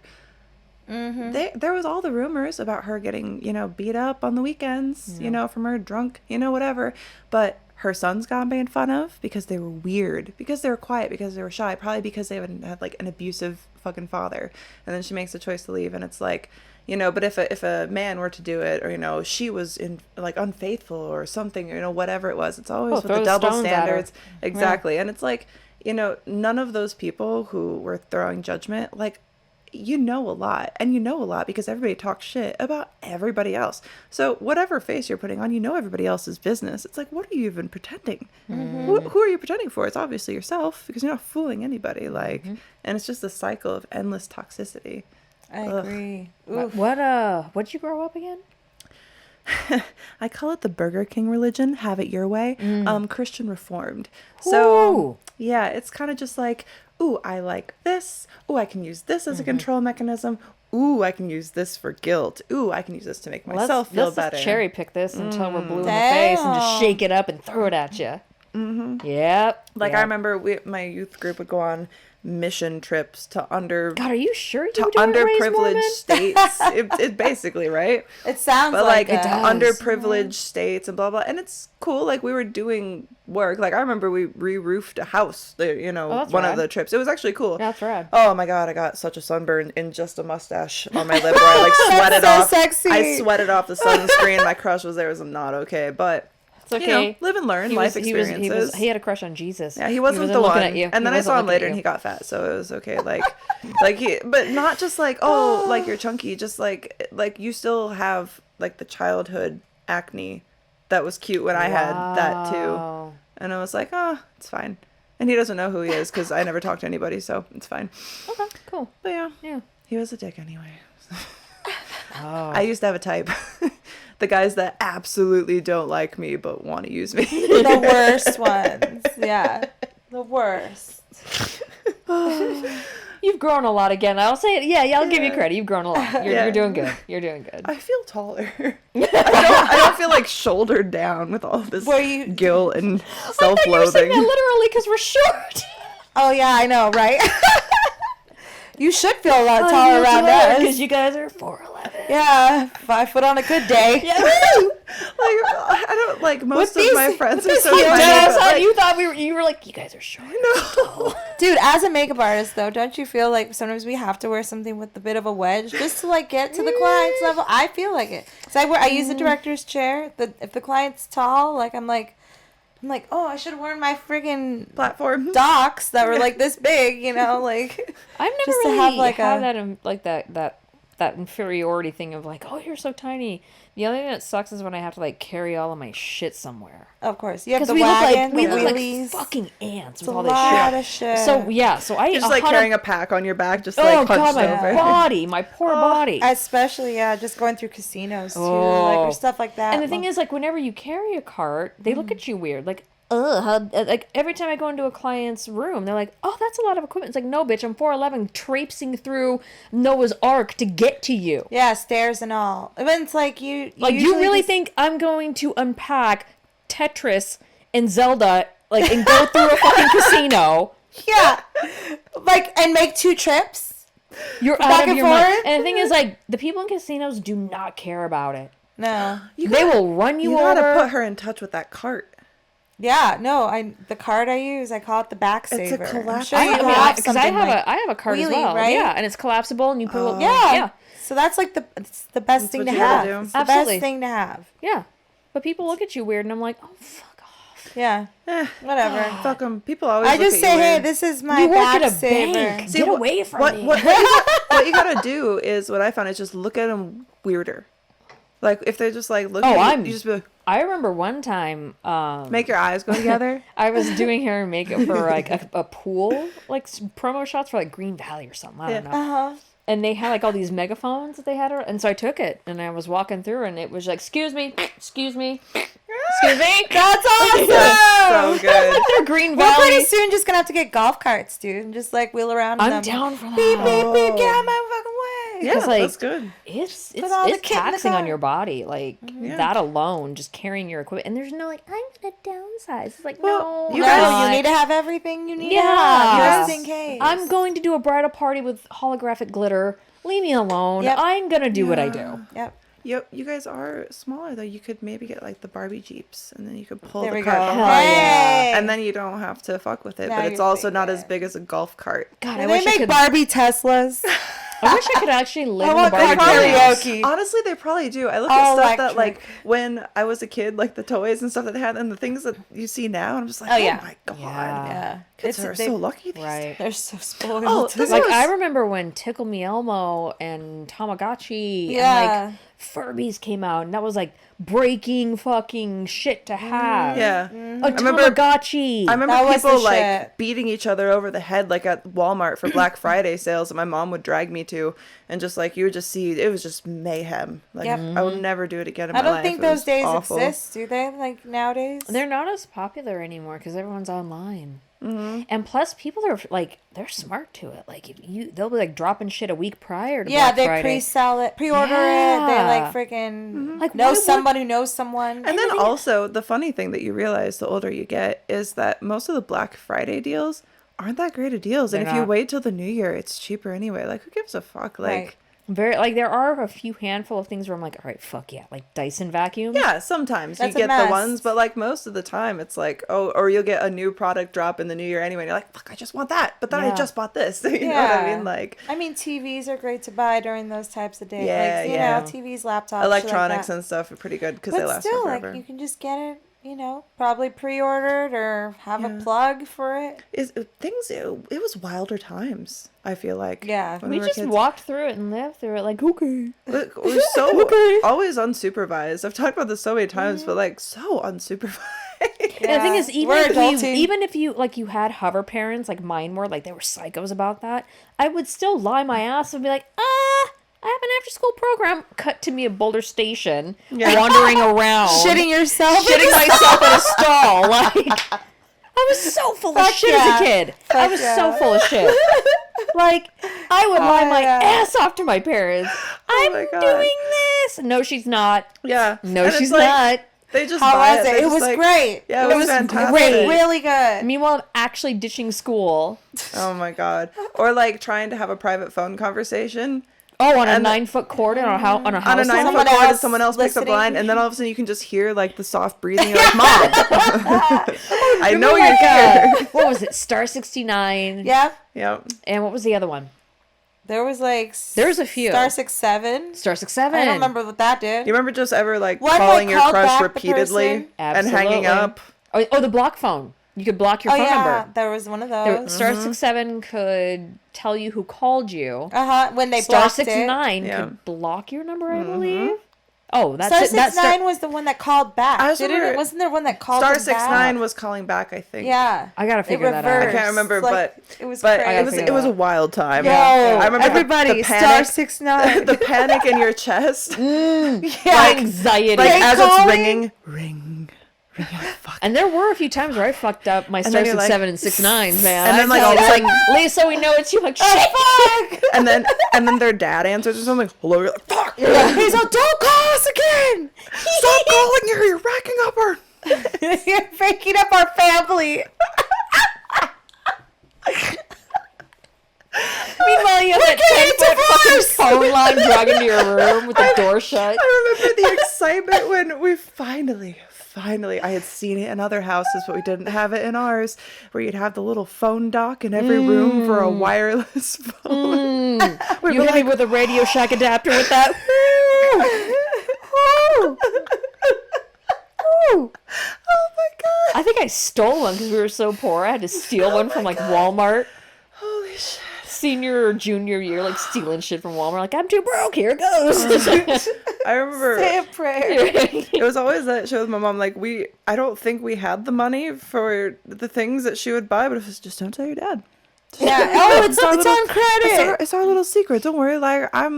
There was all the rumors about her getting, beat up on the weekends, from her drunk, whatever. But her sons got made fun of because they were weird, because they were quiet, because they were shy, probably because they had like an abusive fucking father. And then she makes the choice to leave, and it's like, but if a man were to do it, or she was unfaithful or something, whatever it was, it's always with throw the the double stones at her. standards. Exactly. And it's like, none of those people who were throwing judgment, like, a lot, and a lot because everybody talks shit about everybody else. So whatever face you're putting on, everybody else's business. It's like, what are you even pretending? Who are you pretending for? It's obviously yourself, because you're not fooling anybody. Like, and it's just a cycle of endless toxicity. I agree. Oof. What'd you grow up again? I call it the Burger King religion. Have it your way. Christian Reformed. So Ooh. yeah, it's kind of just like, ooh, I like this. Ooh, I can use this as a control mechanism. Ooh, I can use this for guilt. Ooh, I can use this to make myself feel let's better. Just cherry pick this until we're blue in the face and just Damn. shake it up and throw it at you. Yep. Like, yep. I remember my youth group would go on mission trips to God, are you sure you to don't raise underprivileged Mormon? states. It basically, right? It sounds But like like it. underprivileged states and blah blah, and it's cool. Like, we were doing work. Like, I remember we re-roofed a house. that's one rad. of the trips. It was actually cool. That's rad. Oh my God, I got such a sunburn in just a mustache on my lip where I like sweated so off. sexy. I sweated off the sunscreen. My crush was there. It was not okay, but It's okay. live and learn, He life was- experiences. He had a crush on Jesus. Yeah, he wasn't the looking one. at you. And He then I wasn't saw him looking at later and you. he got fat, so it was okay. But not just like, oh, like, you're chunky, just like you still have like the childhood acne that was cute when I had that too. And I was like, oh, it's fine. And he doesn't know who he is because I never talked to anybody, so it's fine. Okay, cool. But yeah. He was a dick anyway. I used to have a type. The guys that absolutely don't like me but want to use me. The worst ones. Yeah. The worst. You've grown a lot again. I'll say it. Yeah, I'll give you credit. You've grown a lot. You're doing good. You're doing good. I feel taller. I don't feel like shouldered down with all this guilt and self-loathing. I thought you were saying that literally because we're short. Oh, yeah, I know, right? You should feel a lot taller around us. Because you guys are 4'11". Yeah, 5 foot on a good day. Yeah. I don't like most of my friends are so tiny. You thought you were like, you guys are short. No. Dude, as a makeup artist though, don't you feel like sometimes we have to wear something with a bit of a wedge just to like get to the client's level? I feel like it. So I use the director's chair. If the client's tall, like I'm like, oh, I should have worn my friggin' platform docs that were like this big, like. I've never just really to have like that inferiority thing of like, oh, you're so tiny. The other thing that sucks is when I have to like carry all of my shit somewhere. Of course, you have the we wagon, we look wheelies. like fucking ants It's with a all this lot of shit. So yeah, so I just like carrying a pack on your back, just like hunched my over. body, my poor body. Especially just going through casinos too, or stuff like that. And the thing is, like, whenever you carry a cart, they look at you weird, like. Like every time I go into a client's room, they're like, "Oh, that's a lot of equipment." It's like, no, bitch, I'm 4'11", traipsing through Noah's Ark to get to you. Yeah, stairs and all. But it's like you really think I'm going to unpack Tetris and Zelda, like, and go through a fucking casino? Yeah, like, and make 2 trips. You're out of your mind. And the thing is, like, the people in casinos do not care about it. No, they will run you over. You gotta put her in touch with that cart. Yeah, no, the card I use, I call it the back saver. It's a collapsible. Sure I have a card as well. Right? Yeah, and it's collapsible, and you put yeah. So that's like it's the best thing to have. It's the Absolutely. best thing to have. Yeah, but people look at you weird, and I'm like, oh, fuck off. Yeah, whatever. Fuck them. People always. I just look at say, you hey, weird. this is my back saver. Bank. Get away from me. What you gotta do is what I found is just look at them weirder. Like if they're just like looking at you, you just be like, I remember one time make your eyes go together. I was doing hair and makeup for like a pool, like some promo shots for like Green Valley or something. I don't know. And they had like all these megaphones that they had, and so I took it and I was walking through, and it was like, excuse me. That's awesome. So good. Like they're Green Valley. We're pretty soon just gonna have to get golf carts, dude, and just like wheel around. I'm down for that. Beep beep beep. Get out my fucking way. Yeah, like, that's good. It's kit in the taxing on car. your body, like that alone, just carrying your equipment. And there's no like, I'm gonna downsize. It's like, no, you need to have everything you need to have, just in case. I'm going to do a bridal party with holographic glitter. Leave me alone. Yep. I'm gonna do what I do. Yep. Yep, you guys are smaller though. You could maybe get like the Barbie Jeeps, and then you could pull There the we cart go. behind, Hey! and then you don't have to fuck with it. Now but it's you're also not thinking. as big as a golf cart. God, Do I they wish I make could. Barbie Teslas? I wish I could actually live in the want Barbie karaoke. world. Honestly, they probably do. I look at stuff that Electric. like when I was a kid, like the toys and stuff that they had, and the things that you see now, and I'm just like, oh yeah. my god, Yeah. kids are so lucky these days. They're so spoiled. Oh, this Like, was- I remember when Tickle Me Elmo and Tamagotchi Yeah. and like Furbies came out, and that was like breaking fucking shit to have. Yeah. A remember- Tamagotchi. I remember That was people the like shit. beating each other over the head like at Walmart for Black Friday sales that my mom would drag me to, and just like you would just see it was just mayhem. Like Yep. I will never do it again in my I life. don't think It those was days awful. exist, do they? Like nowadays? They're not as popular anymore because everyone's online. And plus, people are like, they're smart to it. Like, they'll be like dropping shit a week prior to Black they Friday. pre-sell it, pre-order it. They like freaking Like, know why would- someone who knows someone. And then also the funny thing that you realize the older you get is that most of the Black Friday deals aren't that great of deals. And They're if you not. wait till the new year, it's cheaper anyway. Like who gives a fuck? Like Right. Very like there are a few handful of things where I'm like, all right, fuck yeah, like Dyson vacuums. yeah, sometimes That's a you get the must. ones, but like most of the time it's like, oh, or you'll get a new product drop in the new year anyway. And you're like, fuck, I just want that. But then I Yeah. just bought this. You know what I mean? Like I mean, TVs are great to buy during those types of days. Yeah, like, you yeah. know, TVs, laptops, electronics shit like and stuff are pretty good because that. they But last still, forever. like, you can just get it probably pre-ordered or have a plug for it. It was wilder times, I feel like. Yeah. when We were just kids. walked through it and lived through it like, okay. We're so always unsupervised. I've talked about this so many times, but like so unsupervised. And the thing is, We're adulting. even if you like you had hover parents like mine were, like they were psychos about that, I would still lie my ass and be like, I have an after school program. Cut to me at Boulder Station, wandering around, Shitting yourself. shitting myself in a stall. Like I was so full of shit as a kid. I was so full of shit. Like I would lie my ass off to my parents. I'm my God. doing this. No, she's not. Yeah. No, And she's it's like, not. They just How buy was it. it? They're It just was like, great. Yeah, It was was fantastic. great. Really good. Meanwhile, I'm actually ditching school. Oh my God. Or like trying to have a private phone conversation. Oh, on a 9-foot cord on a house. On a line? 9-foot cord, and someone else picks up listening. line, and then all of a sudden you can just hear like the soft breathing. You're like, Mom, I know you're here. What was it? Star 69. Yep. Yep. And what was the other one? There was like There's a few. Star 6-7. Star 67. I don't remember what that did. You remember just ever like One, calling like, your called crush back the repeatedly person? and hanging Absolutely. up? Oh, the block phone. You could block your Oh phone yeah, number. there was one of those. Star 67 could tell you who called you. When they Star blocked 69 Yeah. could block your number, I believe. Oh, that's Star it. That's 69 was the one that called back. I just Didn't remember it? Wasn't there one that called Star them 69 back? was calling back, I think. Yeah. I gotta figure that out. I can't remember, Like, but it was but crazy. it was a wild time. Yo, I remember everybody, the Star panic, 69. the panic in your chest, Yeah. Anxiety. like as it's calling? ringing, ring. Fuck. And there were a few times where I fucked up my Star then you're 67 like- and 69s, man. And then, like, all of a sudden- Lisa, we know it's you. Like, shit. and then their dad answers or something. Hello, you're like, fuck. He's like, don't call us again. Stop calling her. You're racking up her. You're breaking up our family. Meanwhile, you have that 10-foot fucking phone line dragged into your room with the door shut. I remember the excitement when we finally, I had seen it in other houses, but we didn't have it in ours, where you'd have the little phone dock in every room for a wireless phone. We You were hit like, me with a Radio Shack adapter with that. oh my God. I think I stole one because we were so poor. I had to steal one from like Walmart. Holy shit. Senior or junior year, like stealing shit from Walmart. Like, I'm too broke. Here it goes. I remember Say a prayer. it was always that show with my mom. Like, I don't think we had the money for the things that she would buy, but it was just, don't tell your dad. Yeah. Oh, it's on credit. It's our little secret. Don't worry. Like, I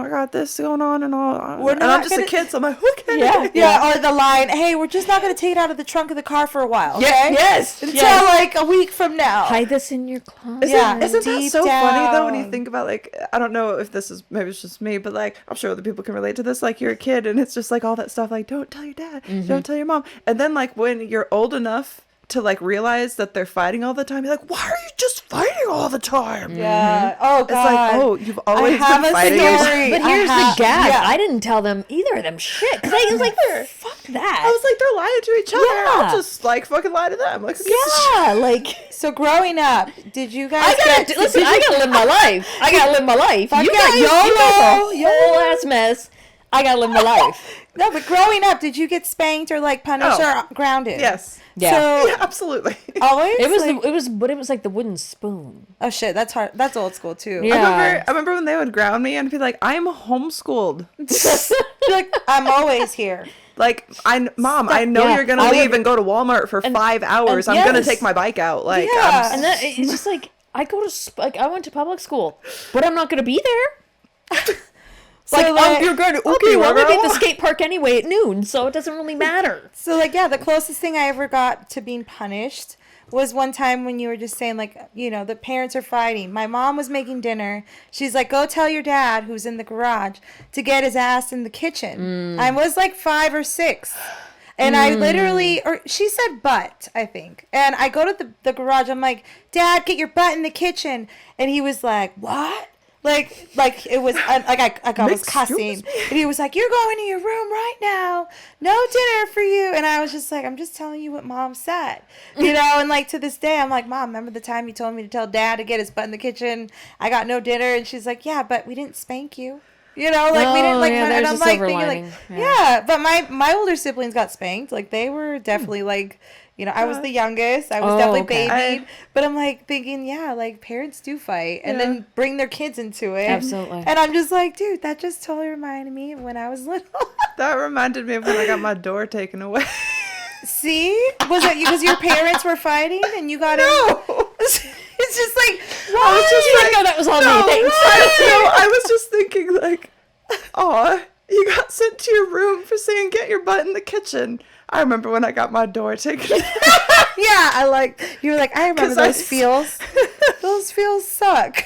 got this going on and all. We're and not I'm just gonna- a kid, so I'm like, okay. Yeah. Yeah, or the line, hey, we're just not going to take it out of the trunk of the car for a while, okay? Yes. Until like a week from now. Hide this in your closet. Yeah. Isn't that Deep so funny though when you down. think about, like, I don't know if this is, maybe it's just me, but like I'm sure other people can relate to this. Like, you're a kid and it's just like all that stuff, like, don't tell your dad, don't tell your mom, and then like when you're old enough to like realize that they're fighting all the time, you're like, why are you just fighting all the time? Yeah. Oh, It's God. like, oh, you've always have been a fighting. story. But here's I have- the gag. yeah. I didn't tell them either of them shit. Because I was like, fuck that. I was like, they're lying to each other. Yeah. I'll just like fucking lie to them. Like, who gives a shit? yeah, like... So growing up, did you guys I gotta listen. I gotta live my life. I gotta live my life. You got yeah, your whole ass mess. I gotta live my life. No, but growing up, did you get spanked or like punished Oh. or grounded? Yes. Yeah. So Yeah, absolutely. always. It was like, but it was like the wooden spoon. oh shit, that's hard. That's old school too. Yeah. I remember when they would ground me and be like, I'm homeschooled. You're like, I'm always here. Like, Mom, I know Yeah, you're gonna I leave would- and go to Walmart for 5 hours. I'm gonna yes. take my bike out. Like, Yeah. And then it's just like I go to like I went to public school, but I'm not gonna be there. So You're going to be well, I'm wherever gonna be I at the want. skate park anyway at noon, so it doesn't really matter. So like, yeah, the closest thing I ever got to being punished was one time when you were just saying like, you know, the parents are fighting. My mom was making dinner. She's like, go tell your dad, who's in the garage, to get his ass in the kitchen. I was like 5 or 6. And I literally, or she said butt, I think. And I go to the garage. I'm like, Dad, get your butt in the kitchen. And he was like, what? Like it was, like I was cussing. And he was like, you're going to your room right now. No dinner for you. And I was just like, I'm just telling you what Mom said. You know, and like to this day, I'm like, Mom, remember the time you told me to tell Dad to get his butt in the kitchen? I got no dinner. And she's like, yeah, but we didn't spank you. You know, like we didn't like. yeah, And there's I'm a like silver thinking lining. like, yeah. But my older siblings got spanked. Like they were definitely like, you know, I was the youngest. I was definitely okay. babied. But I'm like thinking, yeah, like parents do fight and then bring their kids into it. Absolutely. And I'm just like, dude, that just totally reminded me of when I was little. That reminded me of when I got my door taken away. See? Was it because your parents were fighting and you got in? It's just like, I was just You didn't know that was all me. Thanks. I was just thinking like, aw, you got sent to your room for saying get your butt in the kitchen. I remember when I got my door taken away. yeah, you were like, I remember 'Cause I those feels. Those feels suck.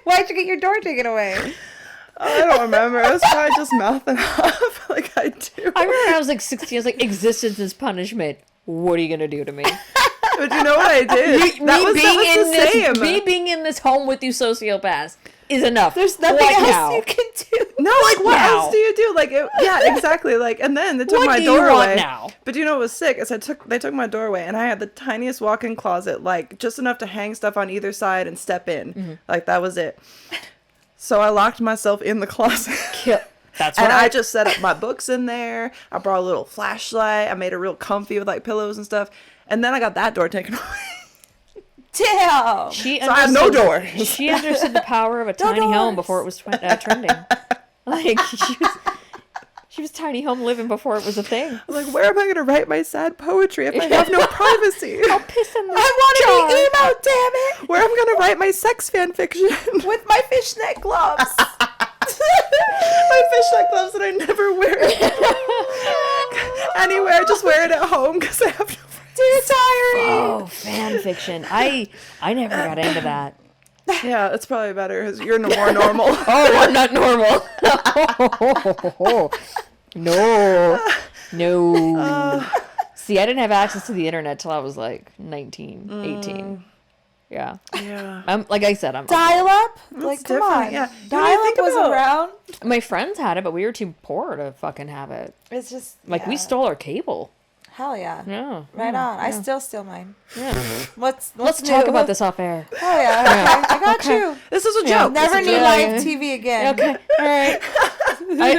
Why'd you get your door taken away? I don't remember. I was probably just mouthing off like I do. I remember when I was like 16, I was like, existence is punishment. What are you going to do to me? But you know what I did? That was the same. Me being in this home with you sociopaths is enough. There's nothing What else now? you can do. No, like what now? else do you do? Like, yeah, exactly. Like, and then they took What my do you door want away. now? But you know what was sick? Is they took my door away, and I had the tiniest walk-in closet, like just enough to hang stuff on either side and step in. Mm-hmm. Like that was it. So I locked myself in the closet. That's And right. I just set up my books in there. I brought a little flashlight. I made it real comfy with like pillows and stuff. And then I got that door taken away. Damn. So I have no door. She understood the power of a tiny home before it was trending. Like she was tiny home living before it was a thing. I'm like, where am I going to write my sad poetry if I have no privacy? I'll piss in the I want to be emo, damn it. Where am I going to write my sex fan fiction? With my fishnet gloves. My fishnet gloves that I never wear anywhere. I just wear it at home because I have no Dear diary. Oh, fan fiction. I never got into that. Yeah, it's probably better because you're more normal. Oh, I'm not normal. No. See, I didn't have access to the internet till I was like 19, 18. Yeah. Yeah. Like I said, I'm Dial up? Like, come different, on. yeah. Dial You know, up think was about- around. my friends had it, but we were too poor to fucking have it. It's just Like we stole our cable. Hell yeah. Yeah. Right on. I still steal mine. Yeah. Let's Let's talk new? about this off air. Oh yeah. Okay. I got you. This is a Yeah. joke. Never This is a need joke. live TV again. Okay. All right.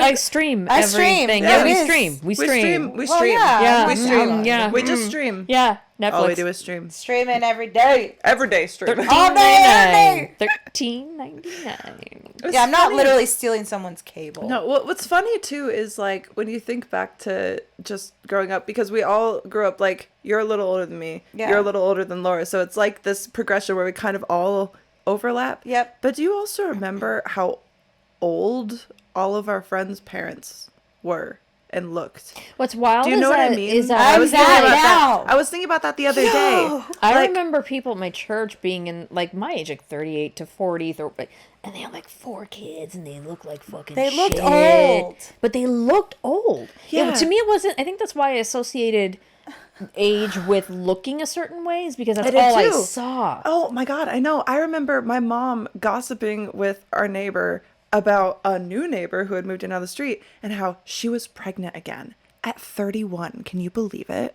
I stream I stream. everything. Yeah, Yeah, it we is. stream. We stream. We Well, stream. yeah. Yeah. We stream. Yeah. We just stream. Yeah. Netflix. All we do is stream. Streaming every day. Every day stream. All day, every day. $13.99. Yeah, I'm not literally stealing someone's cable. No, what's funny too is like when you think back to just growing up, because we all grew up like you're a little older than me, Yeah. you're a little older than Laura, so it's like this progression where we kind of all overlap. Yep. But do you also remember how old all of our friends' parents were and looked? What's wild Do you is know what I that- mean? is that I was thinking that about now. that. I was thinking about that the other day. I Like, remember people at my church being in like my age, like 38 to 40, and they had like 4 kids, and they looked like fucking. They looked shit. old. but they looked old. Yeah. To me, it wasn't. I think that's why I associated age with looking a certain way, is because that's I did all I too. saw. Oh my God, I know. I remember my mom gossiping with our neighbor about a new neighbor who had moved in down the street and how she was pregnant again at 31. Can you believe it?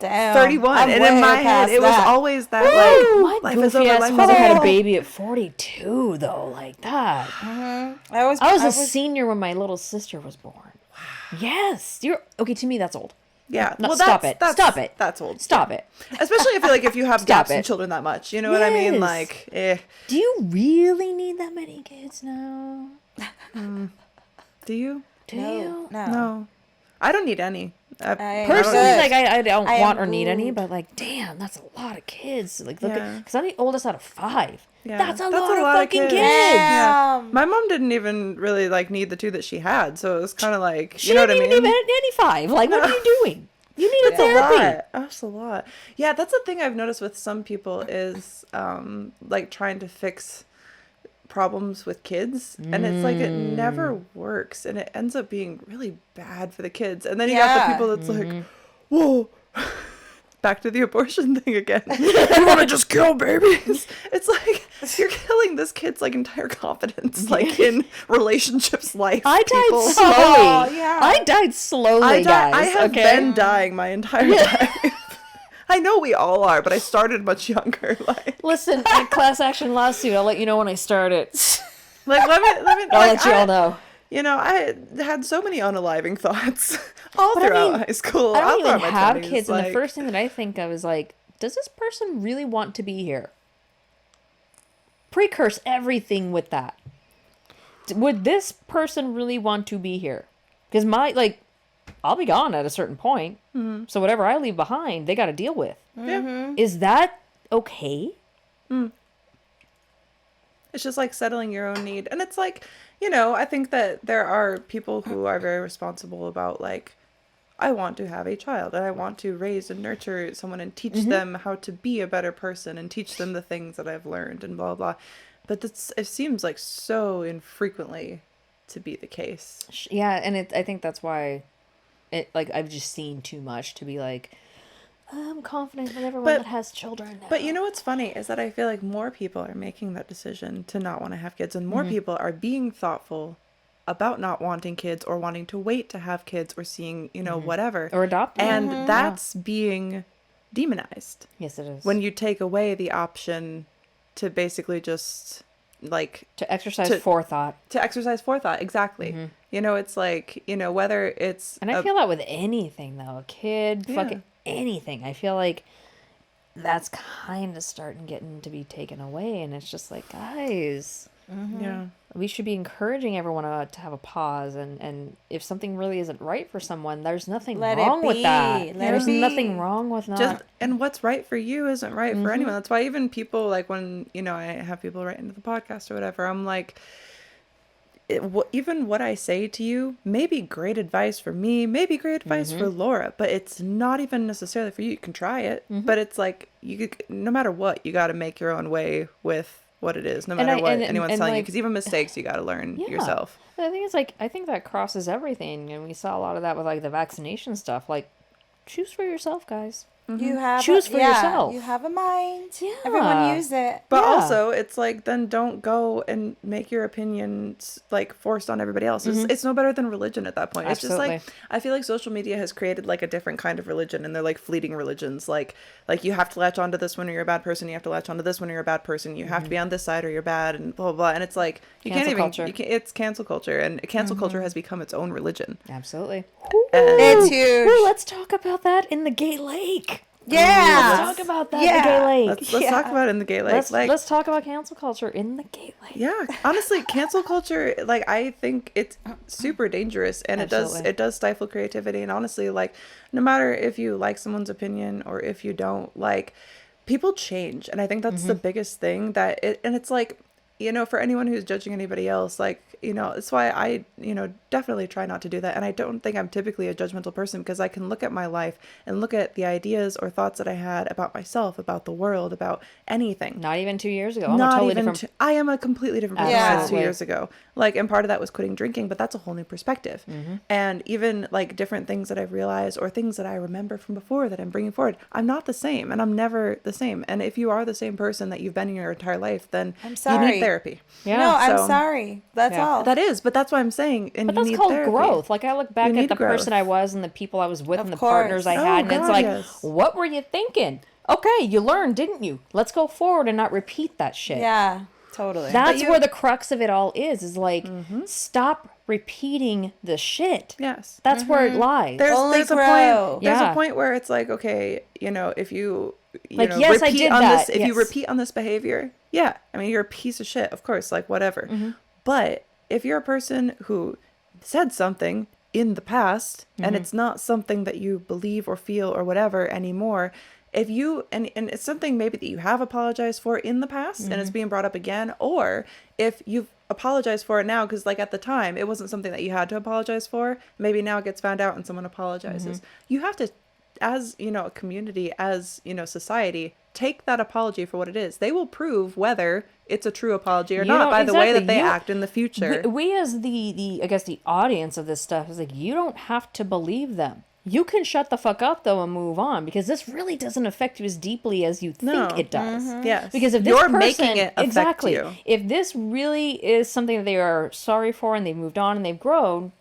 Damn. 31. I'm and way in my head, past it was that. always that My like life is goofy over, ass life is mother had a over. baby at 42, though, like that. I was I was a senior when my little sister was born. Wow. Yes, you're okay. To me, that's old. Yeah. No, Well, stop that's- it. that's- Stop it. That's old. Stop it. Especially if if you have Stop gaps in it. children that much. You know what I mean? Yes. Like, Do you really need that many kids now? do you? Do you? No. No. I don't need any. Personally, good. like I don't I want am or need any, good. but like, damn, that's a lot of kids. Like, look Yeah. because I'm the oldest out of 5. Yeah. That's a That's lot a of lot of fucking kids. kids. Damn. My mom didn't even really like need the 2 that she had, so it was kind of like, She you know what I didn't mean? even need any 5. Like, what are you doing? You need a That's a therapy. lot. That's a lot. Yeah, that's the thing I've noticed with some people is like trying to fix problems with kids, and it's like it never works, and it ends up being really bad for the kids. And then you got Yeah. the people that's like, whoa. Back to the abortion thing again. You want to just kill babies? It's like you're killing this kid's like entire confidence, like in relationships, life. I died people. slowly. Oh, yeah. I died slowly, guys. I have okay? been dying my entire life. I know we all are, but I started much younger. Like, Listen, a class action lawsuit. I'll let you know when I start it. let me. I'll like, let you all know. You know, I had so many unaliving thoughts all But I throughout mean, high school. I don't all even throughout my have 20s, kids, and like, the first thing that I think of is like, does this person really want to be here? Precurse everything with that. Would this person really want to be here? Because I'll be gone at a certain point. Mm-hmm. So whatever I leave behind, they got to deal with. Yeah. Is that okay? It's just like settling your own need. And it's like, you know, I think that there are people who are very responsible about like, I want to have a child and I want to raise and nurture someone and teach them how to be a better person and teach them the things that I've learned and blah, blah. But it seems like so infrequently to be the case. Yeah, and I think that's why I've just seen too much to be like, I'm confident with everyone that has children now. But you know what's funny is that I feel like more people are making that decision to not want to have kids, and more people are being thoughtful about not wanting kids or wanting to wait to have kids or seeing, you know, whatever. Or adopting. And that's being demonized. Yes, it is. When you take away the option to basically just like to exercise forethought. To exercise forethought, exactly. You know, it's like, you know, whether it's And I feel that with anything though, a kid, fucking anything. I feel like that's kind of starting getting to be taken away, and it's just like, guys, yeah, we should be encouraging everyone to have a pause, and if something really isn't right for someone, there's nothing wrong with that. There's nothing wrong with not. And what's right for you isn't right for anyone. That's why even people, like when, you know, I have people write into the podcast or whatever, I'm like, even what I say to you may be great advice for me, maybe great advice for Laura, but it's not even necessarily for you. You can try it, but it's like, no matter what, you got to make your own way with what it is, no matter what anyone's telling you, because even mistakes you got to learn yourself. The thing is, like, I think that crosses everything, and we saw a lot of that with like the vaccination stuff. Like, choose for yourself, guys. You have choose for yourself. You have a mind. Yeah. Everyone use it. But also, it's like, then don't go and make your opinions like forced on everybody else. It's no better than religion at that point. Absolutely. It's just like, I feel like social media has created like a different kind of religion, and they're like fleeting religions. Like you have to latch onto this one or you're a bad person. You have to latch onto this one or you're a bad person. You have to be on this side or you're bad, and blah, blah, blah. And it's like, it's cancel culture, and cancel culture has become its own religion. Absolutely. It's huge. Ooh, let's talk about that in the gay lake. Yeah. Let's talk about that in the gay lake. Let's talk about it in the gay lake. Let's talk about cancel culture in the gay lake. Yeah, honestly, cancel culture, like, I think it's super dangerous, and it does stifle creativity. And honestly, like, no matter if you like someone's opinion or if you don't, like, people change, and I think that's the biggest thing and it's like, you know, for anyone who's judging anybody else, like, you know, that's why I, you know, definitely try not to do that. And I don't think I'm typically a judgmental person, because I can look at my life and look at the ideas or thoughts that I had about myself, about the world, about anything. Not even 2 years ago. I am a completely different person since 2 years ago. Like, and part of that was quitting drinking, but that's a whole new perspective. And even like different things that I've realized or things that I remember from before that I'm bringing forward, I'm not the same, and I'm never the same. And if you are the same person that you've been in your entire life, then you need therapy. Yeah. No, I'm sorry. That's all. That is, but that's what I'm saying. And but that's called growth. Like, I look back at the person I was and the people I was with and the partners I had, and it's like, what were you thinking? Okay, you learned, didn't you? Let's go forward and not repeat that shit. Yeah, totally. That's where the crux of it all is like, stop repeating the shit. Yes. That's where it lies. There's a point where it's like, okay, you know, if you like, know, yes, I did that. If you repeat on this behavior, I mean, you're a piece of shit, of course, like, whatever. But if you're a person who said something in the past and it's not something that you believe or feel or whatever anymore, if you and it's something maybe that you have apologized for in the past and it's being brought up again, or if you've apologized for it now, because like at the time it wasn't something that you had to apologize for, maybe now it gets found out and someone apologizes, you have to, as, you know, a community, as, you know, society, take that apology for what it is. They will prove whether it's a true apology or not by the way that they act in the future. We as the I guess the audience of this stuff is like, you don't have to believe them. You can shut the fuck up though and move on, because this really doesn't affect you as deeply as you think it does. Yes. Because if this You're person, making it affect you. If this really is something that they are sorry for and they've moved on and they've grown,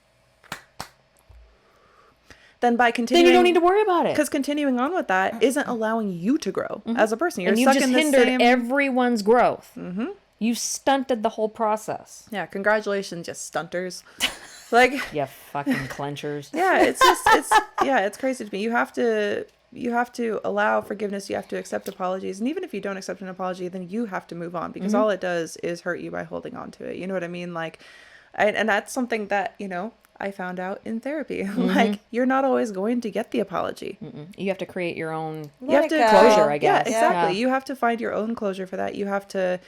then by continuing, then you don't need to worry about it. Because continuing on with that isn't allowing you to grow as a person. You're and you stuck just in the hindered same... everyone's growth. Mm-hmm. You stunted the whole process. Yeah, congratulations, you stunters. Like, yeah, fucking clenchers. Yeah, it's crazy to me. You have to allow forgiveness. You have to accept apologies. And even if you don't accept an apology, then you have to move on, because all it does is hurt you by holding on to it. You know what I mean? Like, and that's something that, I found out in therapy. Like, you're not always going to get the apology. You have to create your own closure, I guess. Yeah, exactly. Yeah. You have to find your own closure for that. You have to,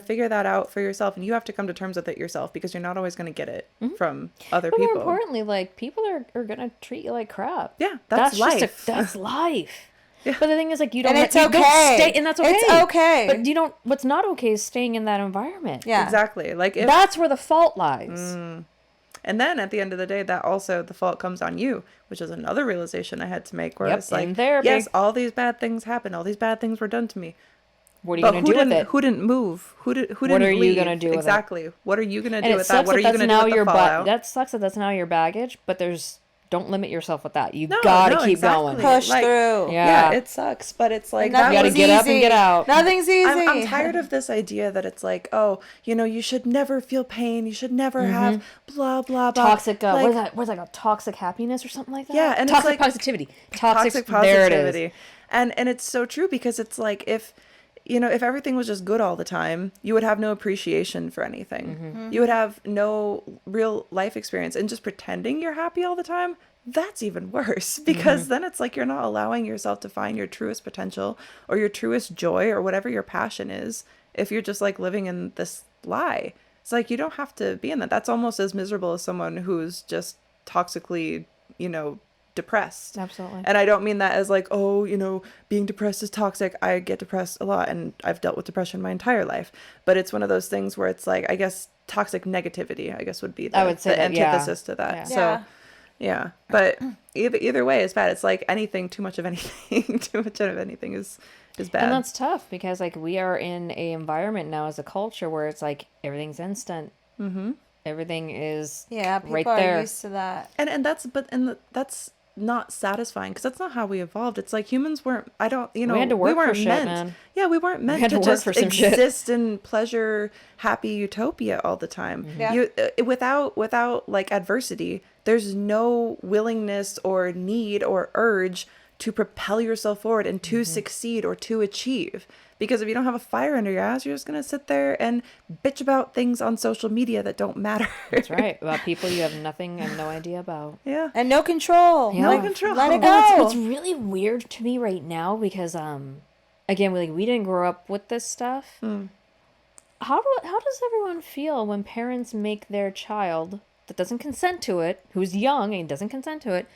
figure that out for yourself, and you have to come to terms with it yourself, because you're not always going to get it from other people. More importantly, like, people are going to treat you like crap. Yeah, that's life. That's life. Yeah. But the thing is, like, you don't. And it's okay. And that's okay. It's okay. But you don't. What's not okay is staying in that environment. Yeah, exactly. Like, that's where the fault lies. And then at the end of the day, that also, the fault comes on you, which is another realization I had to make, where it's like, yes, all these bad things happened. All these bad things were done to me. What are you going to do with it? Who didn't move? Who didn't What are leave? you going to do with exactly. it? What are you going to do with that? What are you going to do with the fallout? That sucks that that's now your baggage, but don't limit yourself with that. You gotta keep going. Push through. Yeah, it sucks, but it's like, you gotta get up and get out. Nothing's easy. I'm tired of this idea that it's like, oh, you should never feel pain. You should never have blah, blah, blah. Toxic, what is that called? Toxic happiness or something like that? Yeah, and toxic it's like, positivity. Toxic positivity. There it is. And it's so true, because it's like, if everything was just good all the time, you would have no appreciation for anything. You would have no real life experience. And just pretending you're happy all the time, that's even worse, because then it's like you're not allowing yourself to find your truest potential or your truest joy or whatever your passion is, if you're just like living in this lie. It's like, you don't have to be in that. That's almost as miserable as someone who's just toxically, depressed. Absolutely. And I don't mean that as like, oh, being depressed is toxic. I get depressed a lot, and I've dealt with depression my entire life. But it's one of those things where it's like, I guess toxic negativity, I guess, would be the antithesis to that. Yeah. So yeah, but either way is bad. It's like anything, too much of anything, too much of anything is bad. And that's tough, because like, we are in a environment now as a culture where it's like everything's instant. Everything is people right are there. used to that. And that's not satisfying, because that's not how we evolved. It's like, humans weren't, we had to work weren't for shit, meant, man. Yeah, we weren't meant to just exist in pleasure, happy utopia all the time. Yeah. Without like adversity, there's no willingness or need or urge to propel yourself forward and to succeed or to achieve. Because if you don't have a fire under your ass, you're just going to sit there and bitch about things on social media that don't matter. That's right. About people you have nothing and no idea about. Yeah. And no control. Yeah. No control. Let it go. It's really weird to me right now, because again, we didn't grow up with this stuff. How does everyone feel when parents make their child that doesn't consent to it, who's young and doesn't consent to it,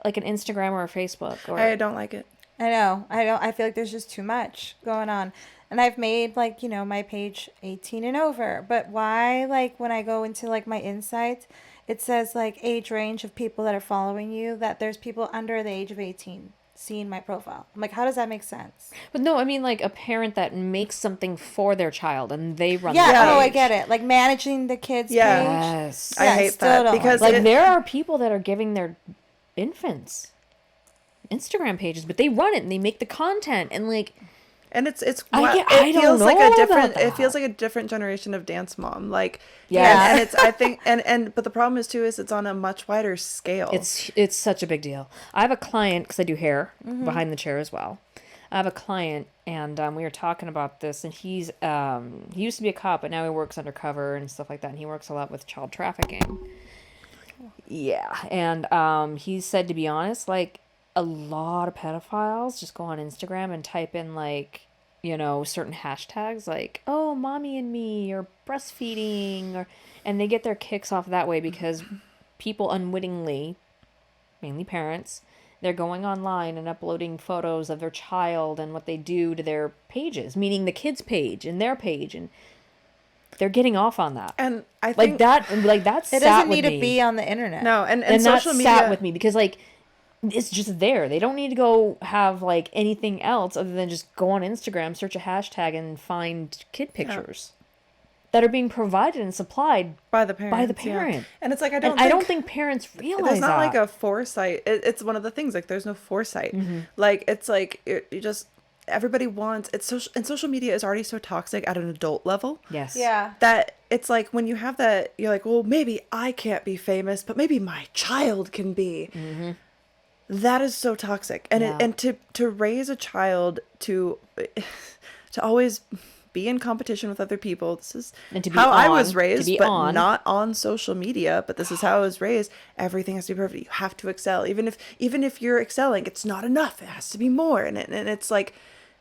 like an Instagram or a Facebook? I don't like it. I know. I feel like there's just too much going on. And I've made my page 18 and over. But why, when I go into my insights, it says age range of people that are following you, that there's people under the age of 18 seeing my profile. I'm like, how does that make sense? But no, I mean a parent that makes something for their child and they run the page. I get it. Managing the kids' page. Yes. I hate that, because there are people that are giving their infants Instagram pages, but they run it and they make the content and and it feels like a different it feels like a different generation of dance mom, yeah. And it's I think but the problem is it's on a much wider scale. It's such a big deal. I have a client, because I do hair behind the chair as well. I have a client, and we were talking about this, and he used to be a cop, but now he works undercover and stuff like that, and he works a lot with child trafficking. Yeah, and he said, to be honest, a lot of pedophiles just go on Instagram and type in certain hashtags oh, mommy and me, or breastfeeding, and they get their kicks off that way, because people unwittingly, mainly parents, they're going online and uploading photos of their child and what they do to their pages, meaning the kids' page and their page, and they're getting off on that. And I think that it doesn't need to be on the internet. No, and social that media sat with me, because it's just there. They don't need to go have anything else other than just go on Instagram, search a hashtag, and find kid pictures. that are being provided and supplied by the parents. parent. And it's like, I don't think parents realize there's not that. like a foresight. It's one of the things, like, there's no foresight. Like, it's like you just, everybody wants, it's social, and social media is already so toxic at an adult level. Yes. Yeah. That it's like, when you have that, you're like, well, maybe I can't be famous, but maybe my child can be. That is so toxic. And and to raise a child to always be in competition with other people. This is how I was raised, but not on social media. But this is how I was raised. Everything has to be perfect. You have to excel. Even if you're excelling, it's not enough. It has to be more. And it's like,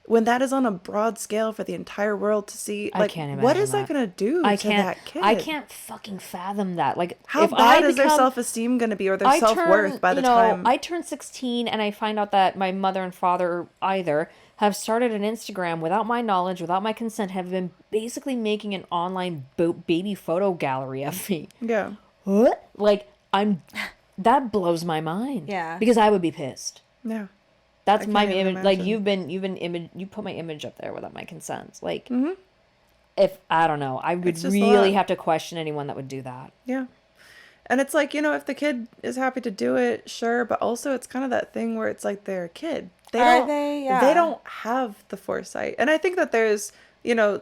when that is on a broad scale for the entire world to see, like, what is that going to do to that kid? I can't fucking fathom that. Like, how bad is their self-esteem going to be, or their self-worth by the time? I turn 16 and I find out that my mother and father either have started an Instagram without my knowledge, without my consent, have been basically making an online baby photo gallery of me. Yeah. What? Like, that blows my mind. Yeah. Because I would be pissed. Yeah. That's my image. Like, you put my image up there without my consent. Like, if, I don't know, I would really have to question anyone that would do that. Yeah. And it's like, if the kid is happy to do it, sure. But also, it's kind of that thing where it's like, they're a kid. They don't have the foresight. And I think that there's,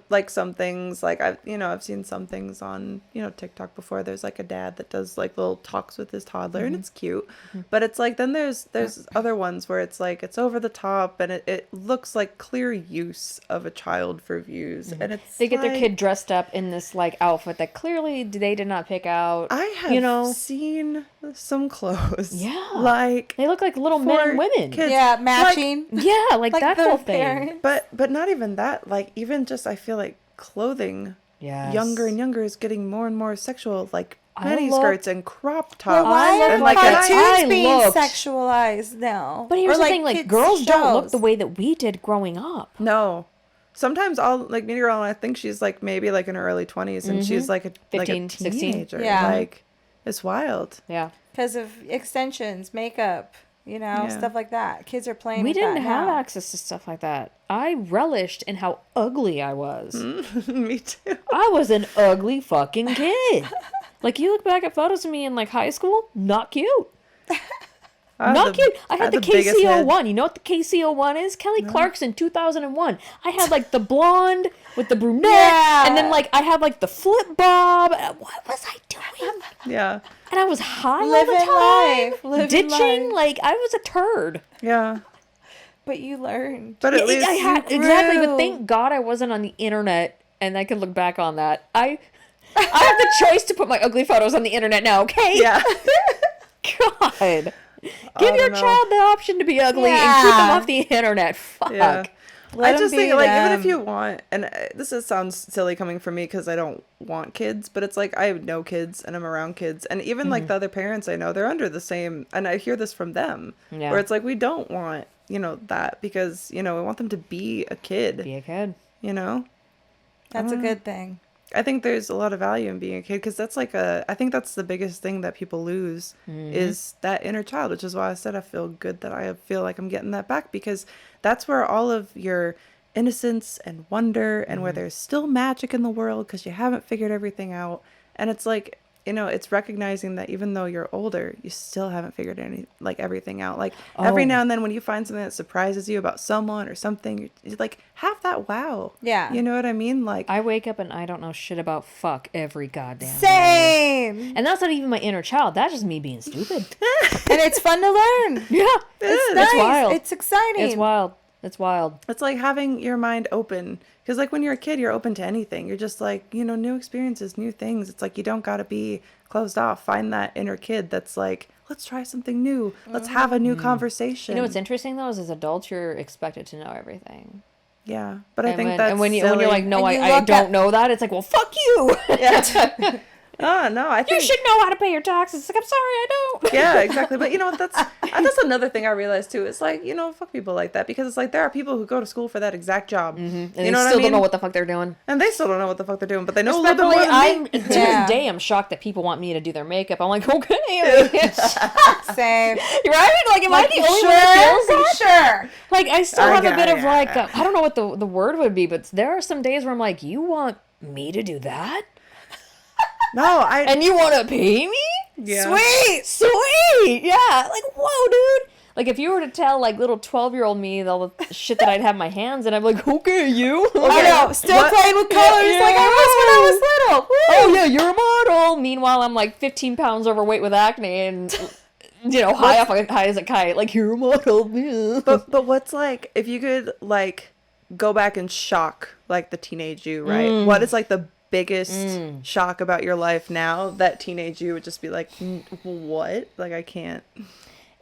like, some things, like, I've seen some things on, TikTok before. There's like a dad that does like little talks with his toddler, and it's cute. But it's like, then there's other ones where it's like, it's over the top, and it looks like clear use of a child for views. And they get their kid dressed up in this like outfit that clearly they did not pick out. I have seen some clothes. Yeah. Like, they look like little men and women. Kids. Yeah, matching. Like that whole thing. But not even that. Like, even just, I feel like clothing, younger and younger, is getting more and more sexual. Like, mini skirts and crop tops. Well, why and are like cartoons being sexualized now? But here's the thing, like, girls don't look the way that we did growing up. No. Sometimes me girl, I think she's like maybe like in her early 20s, and she's like a 15, 16 teenager. Yeah. Like, it's wild. Yeah. Because of extensions, makeup, stuff like that. Kids are playing We with didn't that have now. access to stuff like that. I relished in how ugly I was. Me too. I was an ugly fucking kid. Like, you look back at photos of me in like high school, not cute. Not cute. I had the KCO1. You know what the KCO1 is? Kelly Clarkson, 2001. I had like the blonde with the brunette. Yeah. And then like I had like the flip bob. What was I doing? Yeah. And I was high all Living the time. life. Living Ditching. life. Like, I was a turd. Yeah. But you learned. But at least exactly. But thank God I wasn't on the internet, and I could look back on that. I have the choice to put my ugly photos on the internet now. Okay. Yeah. God. Give your child the option to be ugly and keep them off the internet. Fuck. Yeah. Let I just them think, be like, them. even if you want, and sounds silly coming from me because I don't want kids, but it's like, I have no kids and I'm around kids, and even like the other parents I know, they're under the same, and I hear this from them, where it's like, we don't want, that, because, we want them to be a kid. Be a kid. That's a good thing. I think there's a lot of value in being a kid, because that's like I think that's the biggest thing that people lose is that inner child, which is why I said I feel good that I feel like I'm getting that back, because that's where all of your innocence and wonder and where there's still magic in the world because you haven't figured everything out. And it's like, it's recognizing that even though you're older, you still haven't figured everything out. Like, every now and then when you find something that surprises you about someone or something, you like, have that wow. Yeah. You know what I mean? Like, I wake up and I don't know shit about fuck every goddamn day. Same. And that's not even my inner child. That's just me being stupid. And it's fun to learn. Yeah. It's nice. It's wild. It's exciting. It's wild. It's wild. It's like having your mind open. Because, like, when you're a kid, you're open to anything. You're just like, new experiences, new things. It's like, you don't got to be closed off. Find that inner kid that's like, let's try something new. Let's have a new conversation. You know what's interesting, though, is as adults, you're expected to know everything. Yeah. But I think that's and when you're like, no, And you I look don't know that, it's like, well, fuck you. Yeah. Oh, no, I think... You should know how to pay your taxes. It's like, I'm sorry, I don't. Yeah, exactly. But you know what? That's another thing I realized, too. It's like, fuck people like that. Because it's like, there are people who go to school for that exact job. And you know they what I still mean? don't know what the fuck they're doing. And they still don't know what the fuck they're doing. But they know a little bit more than me. To this day, I'm shocked that people want me to do their makeup. I'm like, okay. Same. Right? Like, am I the only one that feels that? Sure. Like, I still have a bit of like, I don't know what the word would be, but there are some days where I'm like, you want me to do that? No, And you want to pay me? Yeah. Sweet. Yeah. Like, whoa, dude. Like, if you were to tell, like, little 12-year-old me all the shit that I'd have in my hands, and I'm like, okay, you. I know, still playing with colors like I was when I was little. Woo! Oh, yeah, you're a model. Meanwhile, I'm, like, 15 pounds overweight with acne and, you know, high as a kite. Like, you're a model. Yeah. But what's, like, if you could, like, go back and shock, like, the teenage you, right? What is, like, the biggest shock about your life now that teenage you would just be like, what? Like, I can't.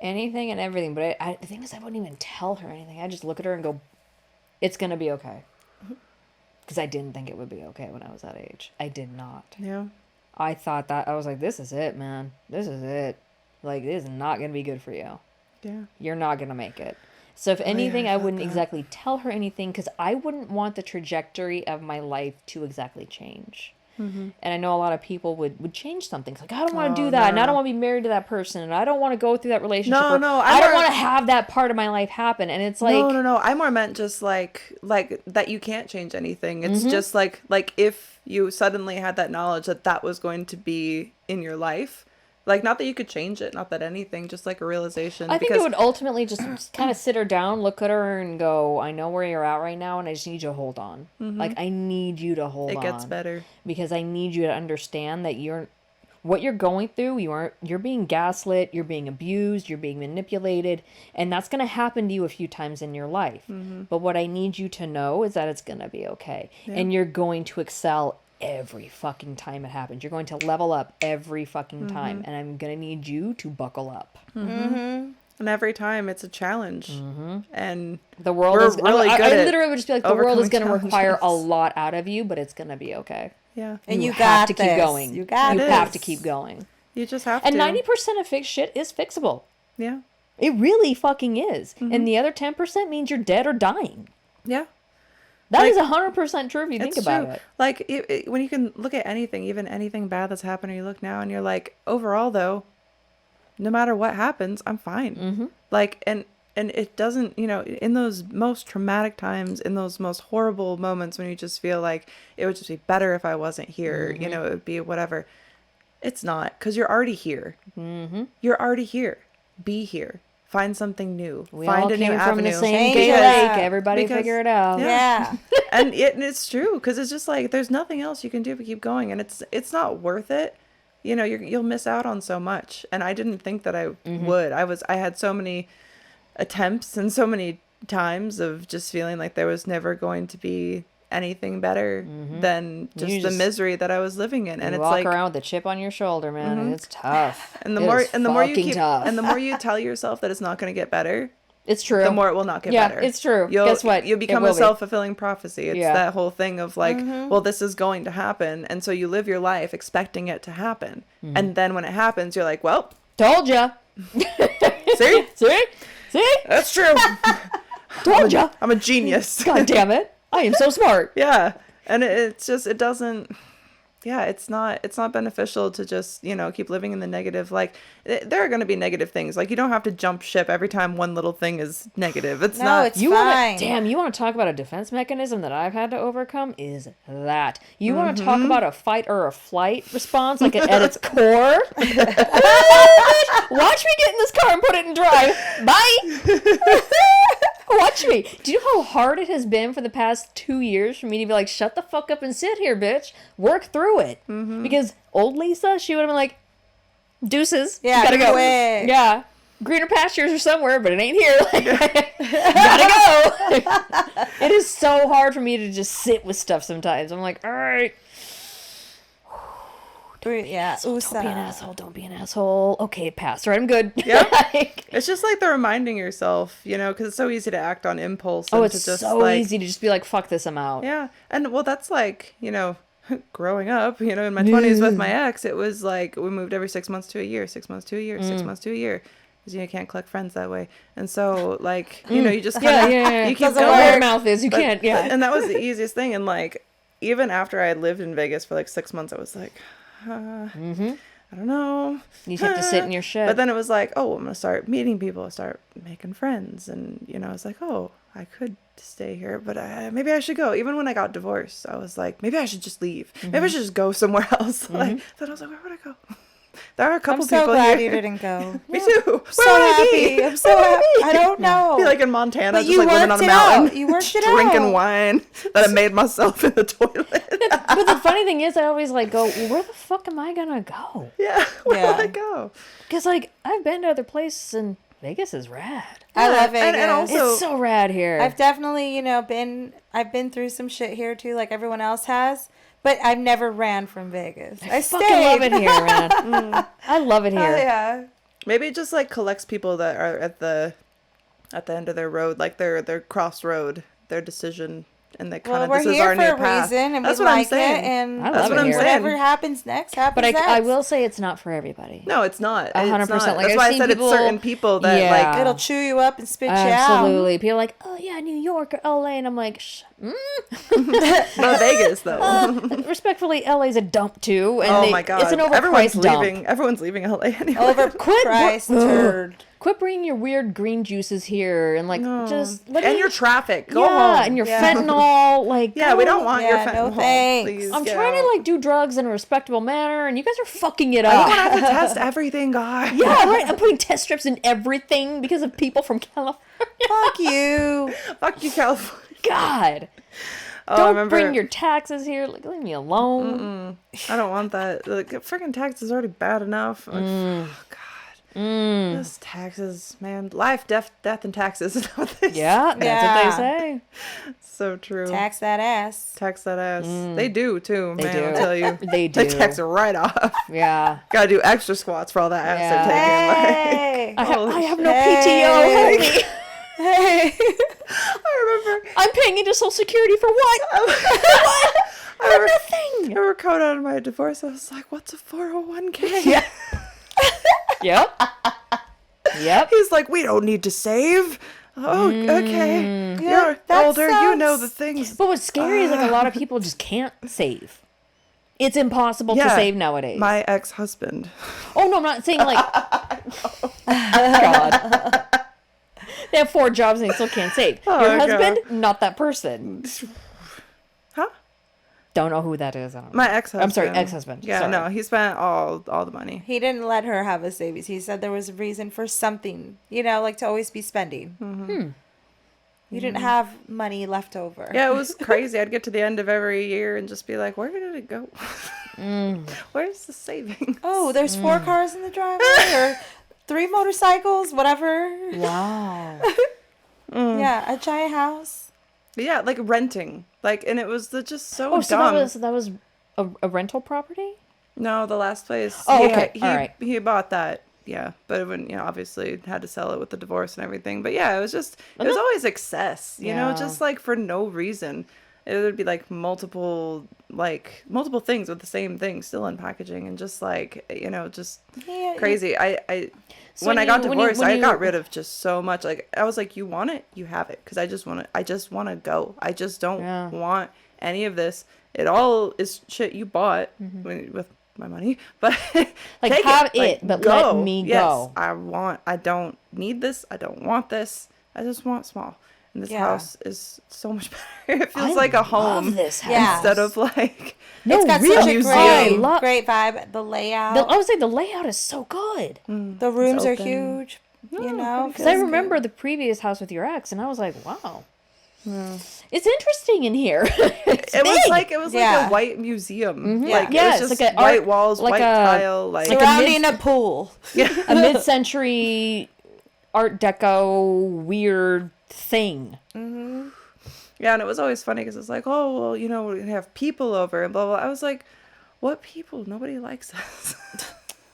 Anything and everything. But the thing is, I wouldn't even tell her anything. I just look at her and go, it's going to be okay. Because I didn't think it would be okay when I was that age. I did not. Yeah. I thought that, I was like, this is it, man. This is it. Like, this is not going to be good for you. Yeah. You're not going to make it. So if anything, I wouldn't exactly tell her anything because I wouldn't want the trajectory of my life to exactly change. And I know a lot of people would change something. It's like, I don't want to do that. And I don't want to be married to that person. And I don't want to go through that relationship. No, I don't want to have that part of my life happen. And it's like... No. I more meant just like that you can't change anything. It's just like if you suddenly had that knowledge that was going to be in your life. Like, not that you could change it, not that anything, just like a realization. I think it would ultimately just kind of sit her down, look at her, and go, I know where you're at right now, and I just need you to hold on. Like, I need you to hold on. It gets better. Because I need you to understand that what you're going through, you're being gaslit, you're being abused, you're being manipulated, and that's going to happen to you a few times in your life. But what I need you to know is that it's going to be okay. Yeah. And you're going to excel every fucking time it happens. You're going to level up every fucking time, and I'm gonna need you to buckle up. And every time it's a challenge, and the world is really good. I literally would just be like, the world is gonna challenges. require a lot out of you, but it's gonna be okay. Yeah, And you have got to this. keep going. You got You this. have to keep going. you just have And to. 90% of fixed shit is fixable. Yeah, It really fucking is. And the other 10% means you're dead or dying. yeah. That is 100% true if you think about it. Like, when you can look at anything, even anything bad that's happened, or you look now and you're like, overall though, no matter what happens, I'm fine. Like, and it doesn't, you know, in those most traumatic times, in those most horrible moments when you just feel like it would just be better if I wasn't here, you know, it would be whatever. It's not, because you're already here. You're already here. Be here. Find something new. We Find all a new came from avenue. the same Change gay it lake. up. Everybody figure it out. Yeah. And it's true, because it's just like there's nothing else you can do but keep going, and it's not worth it. You know, you'll miss out on so much. And I didn't think that I would. I had so many attempts and so many times of just feeling like there was never going to be anything better than just the misery that I was living in. And it's walk like around with a chip on your shoulder, man, and it's tough. and the It more is and the more you fucking keep tough. and the more you tell yourself that it's not going to get better, It's true. the more it will not get Yeah, better. it's true. You'll, Guess what? You'll It become will a be. self-fulfilling prophecy. It's Yeah. that whole thing of like, well, this is going to happen. And so you live your life expecting it to happen. And then when it happens, you're like, well, Told ya. see? See? That's true. Told ya. I'm a genius. God damn it. I am so smart. Yeah. And it's just, it doesn't, yeah, it's not beneficial to just, you know, keep living in the negative. Like, there are going to be negative things. Like, you don't have to jump ship every time one little thing is negative. It's No, not. it's You fine. want to talk about a defense mechanism that I've had to overcome is that. You want to talk about a fight or a flight response, like at its core? Watch me get in this car and put it in drive. Bye. Watch me. Do you know how hard it has been for the past 2 years for me to be like, shut the fuck up and sit here, bitch. Work through it. Because old Lisa, she would have been like, deuces. Yeah, gotta go. quick. Yeah. Greener pastures or somewhere, but it ain't here. Gotta go. It is so hard for me to just sit with stuff sometimes. I'm like, all right. Yeah. Don't be an asshole. Don't be an asshole. Okay, it passed. All right, I'm good. Yeah. Like, It's just like the reminding yourself, you know, because it's so easy to act on impulse. oh, And it's to just, so like, easy to just be like, fuck this, I'm out. Yeah. And well, that's like, you know, growing up, you know, in my 20s with my ex, it was like we moved every 6 months to a year, 6 months to a year, 6 months to a year. Because, you know, you can't collect friends that way. And so, like, you know, you just kind of, Yeah. you keep That's what going. word mouth is. You can't, yeah. And that was the easiest thing. And, like, even after I had lived in Vegas for like 6 months, I was like, I I don't know. You have to sit in your shit. But then it was like, oh, I'm going to start meeting people, start making friends. And, you know, it's like, oh, I could stay here, but maybe I should go. Even when I got divorced, I was like, maybe I should just leave. Maybe I should just go somewhere else. Like, then I was like, where would I go? There are a couple people here. I'm so glad you didn't go. Me too. I'm so happy. I'm so happy. I don't know. I feel like in Montana, But just you like living on a mountain. You worked it drinking out. wine that I made myself in the toilet. But the funny thing is, I always like go, well, where the fuck am I gonna go? Yeah, where would Yeah. I go? Because like I've been to other places and Vegas is rad. I love Vegas. and also- It's so rad here. I've definitely, I've been through some shit here too, like everyone else has. But I've never ran from Vegas. I fucking stayed. love it here, man. I love it here. Oh, yeah. Maybe it just like collects people that are at the end of their road, like their crossroad, their decision, and they kind Well, of we're this is here our for new a path. reason, and That's we what I'm like saying. it, and I love what I'm it here. whatever happens next happens But next. I will say it's not for everybody. No, it's not. 100%. It's not. Like, That's I've why I seen said people- it's certain people that Yeah. like. It'll chew you up and spit you out. Absolutely. People are like, oh yeah, New York or LA, and I'm like, Not Vegas though. respectfully, LA's a dump too. And Oh my god! it's an overpriced Everyone's dump. leaving. Everyone's leaving LA anyway. Overpriced turd. Quit bringing your weird green juices here and like just let and me- your traffic. Go yeah, home. and your Yeah. fentanol. Like Yeah, we go- don't want your Yeah, no fentanyl. thanks. Please I'm get trying to out. like do drugs in a respectable manner, and you guys are fucking it I up. don't have to test everything, guys. Yeah, right. I'm putting test strips in everything because of people from California. Fuck you. Fuck you, California. God, Oh, I don't remember. bring your taxes here. Like, leave me alone. I don't want that. Like, freaking tax is already bad enough. Like, oh god. This taxes, man. Life, death, and taxes. Is what they say. Yeah, that's Yeah. what they say. So true. Tax that ass. Tax that ass. They do too, They man. do. I'll tell you. They do. They tax it right off. Yeah. Gotta do extra squats for all that ass Yeah. Hey. I have no Hey. PTO. Help me. Hey. I remember. I'm paying into Social Security for what? I remember, Nothing. I remember coming out of my divorce. I was like, "What's a 401k?" Yeah. Yep. Yep. He's like, "We don't need to save." Oh, okay. You're that older. You know sounds- the things. But what's scary is like a lot of people just can't save. It's impossible to Yeah. save nowadays. My ex-husband. Oh no, I'm not saying like. God. They have 4 jobs and they still can't save. Oh, Your God. husband, not that person. Huh? Don't know who that is. I don't know. My ex-husband. I'm sorry, ex-husband. Yeah, Sorry. no, he spent all the money. He didn't let her have a savings. He said there was a reason for something, like to always be spending. You didn't have money left over. Yeah, it was crazy. I'd get to the end of every year and just be like, "Where did it go? Where's the savings?" Oh, there's 4 cars in the driveway or 3 motorcycles, whatever. Wow. Yeah, a giant house. Yeah, like renting, and it was just so Oh, so dumb. that was a rental property? No, the last place. Oh, he, okay. He, All right. he bought that. Yeah, but when obviously had to sell it with the divorce and everything. But yeah, it was just it was always excess. You know, Yeah. just like for no reason. It would be like multiple things with the same thing still in packaging and just just Yeah, crazy. I So when I got when divorced, when I got rid of just so much. Like I was like, you want it, you have it, because I just want to go. I just don't Yeah. want any of this. It all is shit you bought with my money, but Like, take have Like, it, but let me Yes, go. I don't need this. I don't want this. I just want small. And this Yeah. house is so much better. It feels I like a love home this house. Yeah. instead of like. No, It's got really. such a museum. great, Lo- great vibe. The layout. I would say the layout is so good. The rooms are open. huge. Because I remember the previous house with your ex, and I was like, wow. It's interesting in here. It's It was big. like Yeah. a white museum. Yeah. Like Yeah, it it's was just like a white art- walls, like white a- tile, like like a surrounding a pool. a mid-century Art Deco weird thing. yeah. And it was always funny because it's like, oh well, we're gonna have people over and blah blah. I was like, what people? Nobody likes us.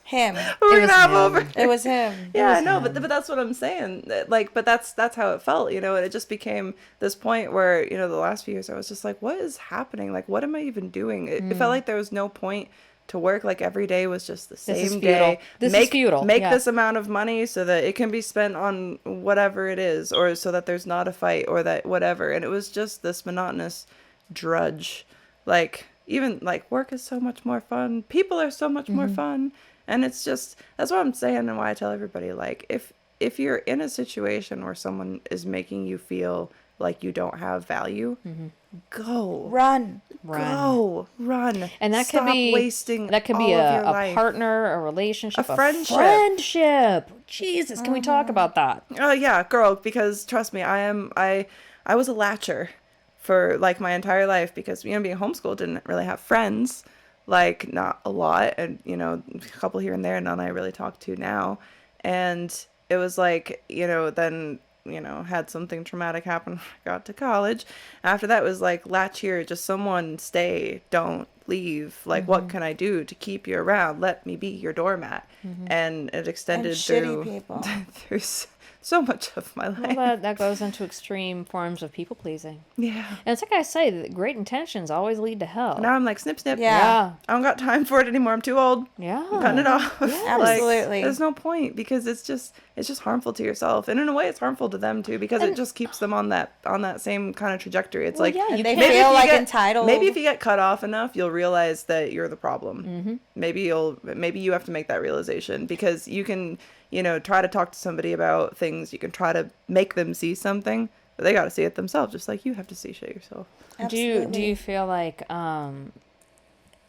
Him. We're It gonna was have him. over. It was him. Yeah, I know, but that's what I'm saying. But that's how it felt, and it just became this point where the last few years I was just like, what is happening? Like, what am I even doing? It felt like there was no point to work. Like every day was just the same is day. futile. This is futile, Make yeah. this amount of money so that it can be spent on whatever it is, or so that there's not a fight or that whatever. And it was just this monotonous drudge. Like even like work is so much more fun. People are so much more fun. And it's just, that's what I'm saying and why I tell everybody, like, if you're in a situation where someone is making you feel like you don't have value, go. Run. Go. Run. And that Stop could be wasting that could all be of your a life. partner, a relationship, A friendship. friendship. Jesus, can we talk about that? Oh yeah, girl, because trust me, I was a latcher for like my entire life because, you know, being homeschooled, didn't really have friends, like not a lot, and, you know, a couple here and there, none I really talk to now. And it was like, you know, then, you know, had something traumatic happen when I got to college. After that, it was like, latch here, just someone stay, don't leave. Like, what can I do to keep you around? Let me be your doormat. And it extended And shitty through people. through so much of my life. Well, that goes into extreme forms of people pleasing. Yeah. And it's like I say, that great intentions always lead to hell. Now I'm like, snip, snip. Yeah. I don't got time for it anymore. I'm too old. Yeah. I'm cutting it off. Like, Absolutely. there's no point because it's just harmful to yourself, and in a way, it's harmful to them too because it just keeps them on that same kind of trajectory. It's like, yeah, you And they can't- feel if like you entitled. Maybe if you get cut off enough, you'll realize that you're the problem. Maybe you have to make that realization because you can, you know, try to talk to somebody about things. You can try to make them see something, but they got to see it themselves, just like you have to see shit yourself. Do you feel like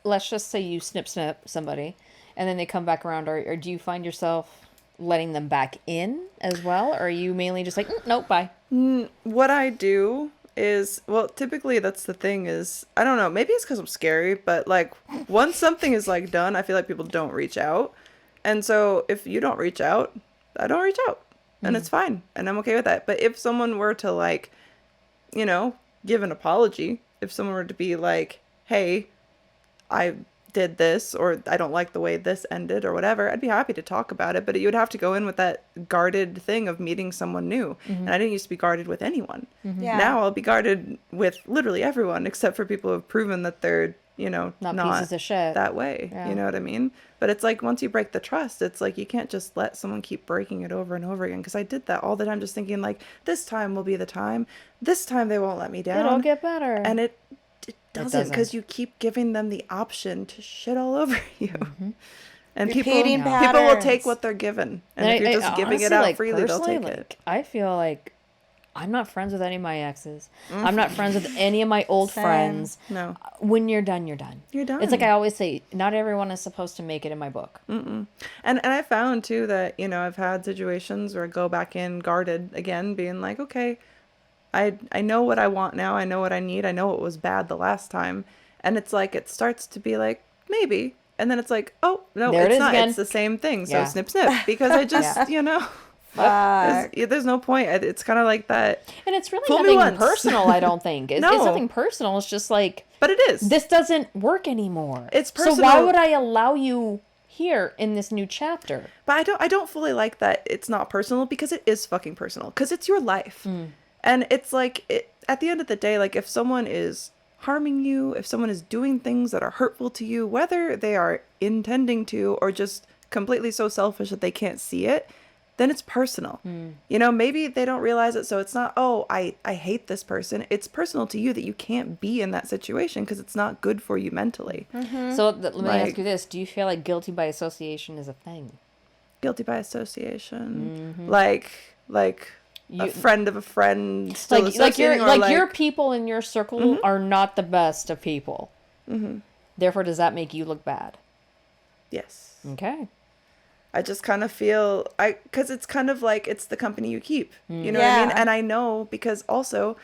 let's just say you snip somebody and then they come back around, or do you find yourself letting them back in as well, or are you mainly just like, nope, bye? What I do is, well, typically that's the thing is, I don't know, maybe it's because I'm scary, but like once something is like done, I feel like people don't reach out. And so if you don't reach out, I don't reach out, and it's fine, and I'm okay with that. But if someone were to, like, you know, give an apology, if someone were to be like, hey, I did this, or I don't like the way this ended, or whatever, I'd be happy to talk about it. But you would have to go in with that guarded thing of meeting someone new. And I didn't used to be guarded with anyone. Yeah. Now I'll be guarded with literally everyone, except for people who have proven that they're, you know, Not pieces of shit. that way. Yeah. You know what I mean? But it's like, once you break the trust, it's like you can't just let someone keep breaking it over and over again. Because I did that all the time, just thinking like, this time will be the time. This time they won't let me down. It'll get better. And it doesn't, because doesn't. you keep giving them the option to shit all over you. And Repeating people will patterns. take what they're given. And if you're just giving it honestly, out like, freely, they'll personally, take like, it. I feel like I'm not friends with any of my exes. I'm not friends with any of my old Same. friends. No. When you're done, you're done. You're done. It's like I always say, not everyone is supposed to make it in my book. And I found too that, you know, I've had situations where I go back in guarded again, being like, okay, I know what I want now. I know what I need. I know what was bad the last time. And it's like, it starts to be like, maybe. And then it's like, oh, no, There it it's is not. again. It's the same thing. So Yeah. snip, snip. Because I just, you know, there's no point. It's kind of like that. And it's really Fool me nothing once. personal, I don't think. It's No. nothing personal. It's just like, But it is. this doesn't work anymore. It's So why personal. would I allow you here in this new chapter? But I don't fully like that it's not personal, because it is fucking personal, because it's your life. And it's like, at the end of the day, like, if someone is harming you, if someone is doing things that are hurtful to you, whether they are intending to or just completely so selfish that they can't see it, then it's personal. You know, maybe they don't realize it, so it's not, oh, I hate this person. It's personal to you that you can't be in that situation because it's not good for you mentally. So let me ask Like- you this. Do you feel like guilty by association is a thing? Guilty by association. Like a friend of a friend still Like associating, your or your people in your circle are not the best of people. Therefore, does that make you look bad? Yes. Okay. I just kind of feel, because it's kind of like, it's the company you keep, you know what I mean? Yeah. And I know, because also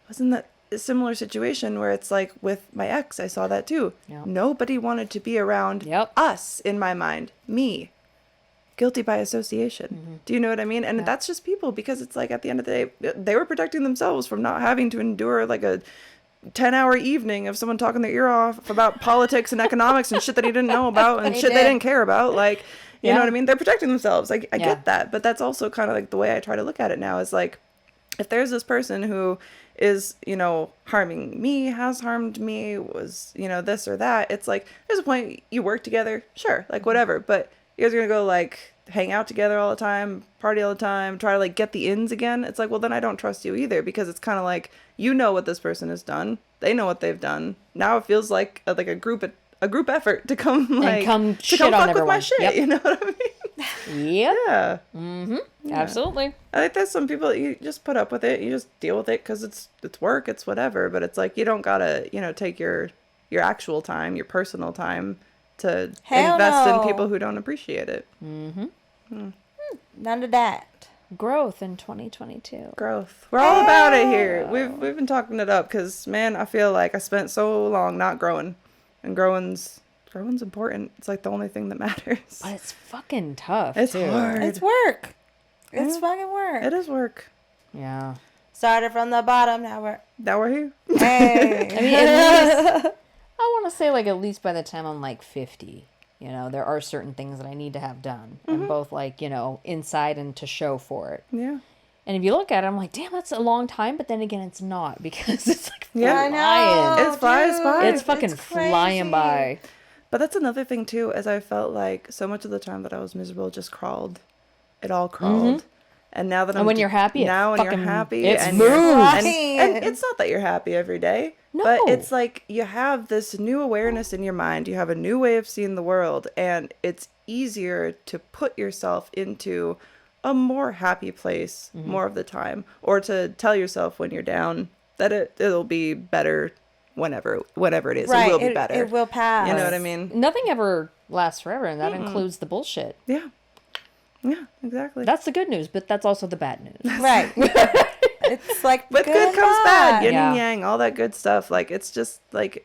I was in that similar situation where it's like with my ex, I saw that too. Yep. Nobody wanted to be around Yep. us, in my mind, me. Guilty by association. Do you know what I mean? And that's just people, because it's like, at the end of the day, they were protecting themselves from not having to endure like a 10-hour evening of someone talking their ear off about politics and economics and shit that he didn't know about and shit they did. didn't care about. Like, you know Yeah. what I mean? They're protecting themselves. I Yeah. get that. But that's also kind of like the way I try to look at it now, is like, if there's this person who is, you know, harming me, has harmed me, was, you know, this or that, it's like, there's a point, you work together, sure, like whatever, but you guys are gonna go like hang out together all the time, party all the time, try to like get the ins again. It's like, well, then I don't trust you either, because it's kind of like, you know what this person has done, they know what they've done. Now it feels like a group a group effort to come like come to shit come on fuck with my everyone. shit. Yep. You know what I mean? Yep. Yeah. Absolutely. I think there's some people you just put up with it. You just deal with it because it's work. It's whatever. But it's like you don't gotta take your actual time, your personal time to invest in people who don't appreciate it. None of that. Growth in 2022. Growth. We're all about it here. We've been talking it up because, man, I feel like I spent so long not growing, and growing's important. It's like the only thing that matters. But it's fucking tough. It's too. hard. It's work. It's fucking work. It is work. Yeah. Started from the bottom. Now we're here. Hey. I mean, at least I want to say like at least by the time I'm like 50, there are certain things that I need to have done, and both like inside and to show for it. Yeah. And if you look at it, I'm like, damn, that's a long time. But then again, it's not because it's like Yeah. flying. I know, It flies dude. by. It's fucking It's crazy. flying by. But that's another thing too, is I felt like so much of the time that I was miserable just crawled. It all crawled. And now that And when you're happy, now when you're fucking- happy, it's and moves. and it's not that you're happy every day, but No. it's like you have this new awareness in your mind. You have a new way of seeing the world, and it's easier to put yourself into a more happy place more of the time, or to tell yourself when you're down that it'll be better whenever it is. Right. It will be better. It will pass. You know what I mean? Nothing ever lasts forever, and that includes the bullshit. Yeah. Yeah, exactly. That's the good news, but that's also the bad news. Right. It's like But good and comes bad, yin Yeah. and yang, all that good stuff. Like it's just like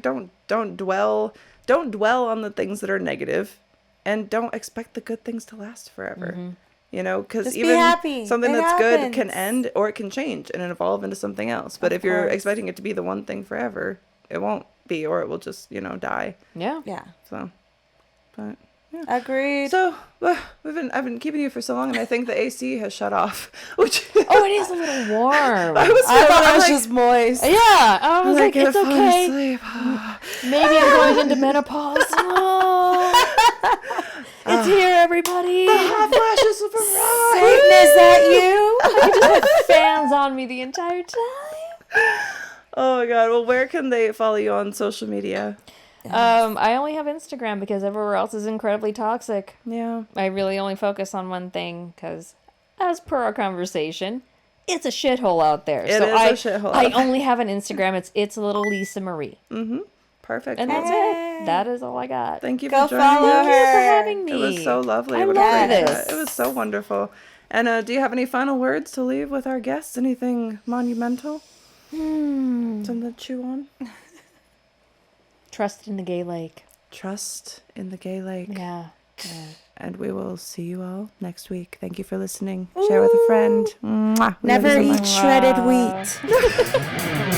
don't dwell on the things that are negative, and don't expect the good things to last forever. Because Just be even happy. something It that's good can happens. end, or it can change and evolve into something else. But Of if you're course. expecting it to be the one thing forever, it won't be, or it will just die. Yeah. Yeah. So, but. Agreed. So I've been keeping you for so long, and I think the AC has shut off. Which Oh, it is a little warm. I thought it was like, just moist. Yeah, I was like, "Get it's a falling okay. asleep." Maybe I'm going into menopause. Oh, it's here, everybody. Hot flashes of Satan, is that you? I just had fans on me the entire time. Oh my god. Well, where can they follow you on social media? I only have Instagram because everywhere else is incredibly toxic. Yeah. I really only focus on one thing because, as per our conversation, it's a shithole out there. It is a shithole I out there. only have an Instagram. It's little Lisa Marie, Perfect. and that's it. That is all I got. Thank you Go for joining follow us. Thank you for her. having me. It was so lovely. I What a love great this. chat. It was so wonderful. And do you have any final words to leave with our guests? Anything monumental? Something to chew on? Trust in the gay lake. Trust in the gay lake. Yeah. And we will see you all next week. Thank you for listening. Share with a friend. Mwah. We love you Never so eat much. shredded wheat.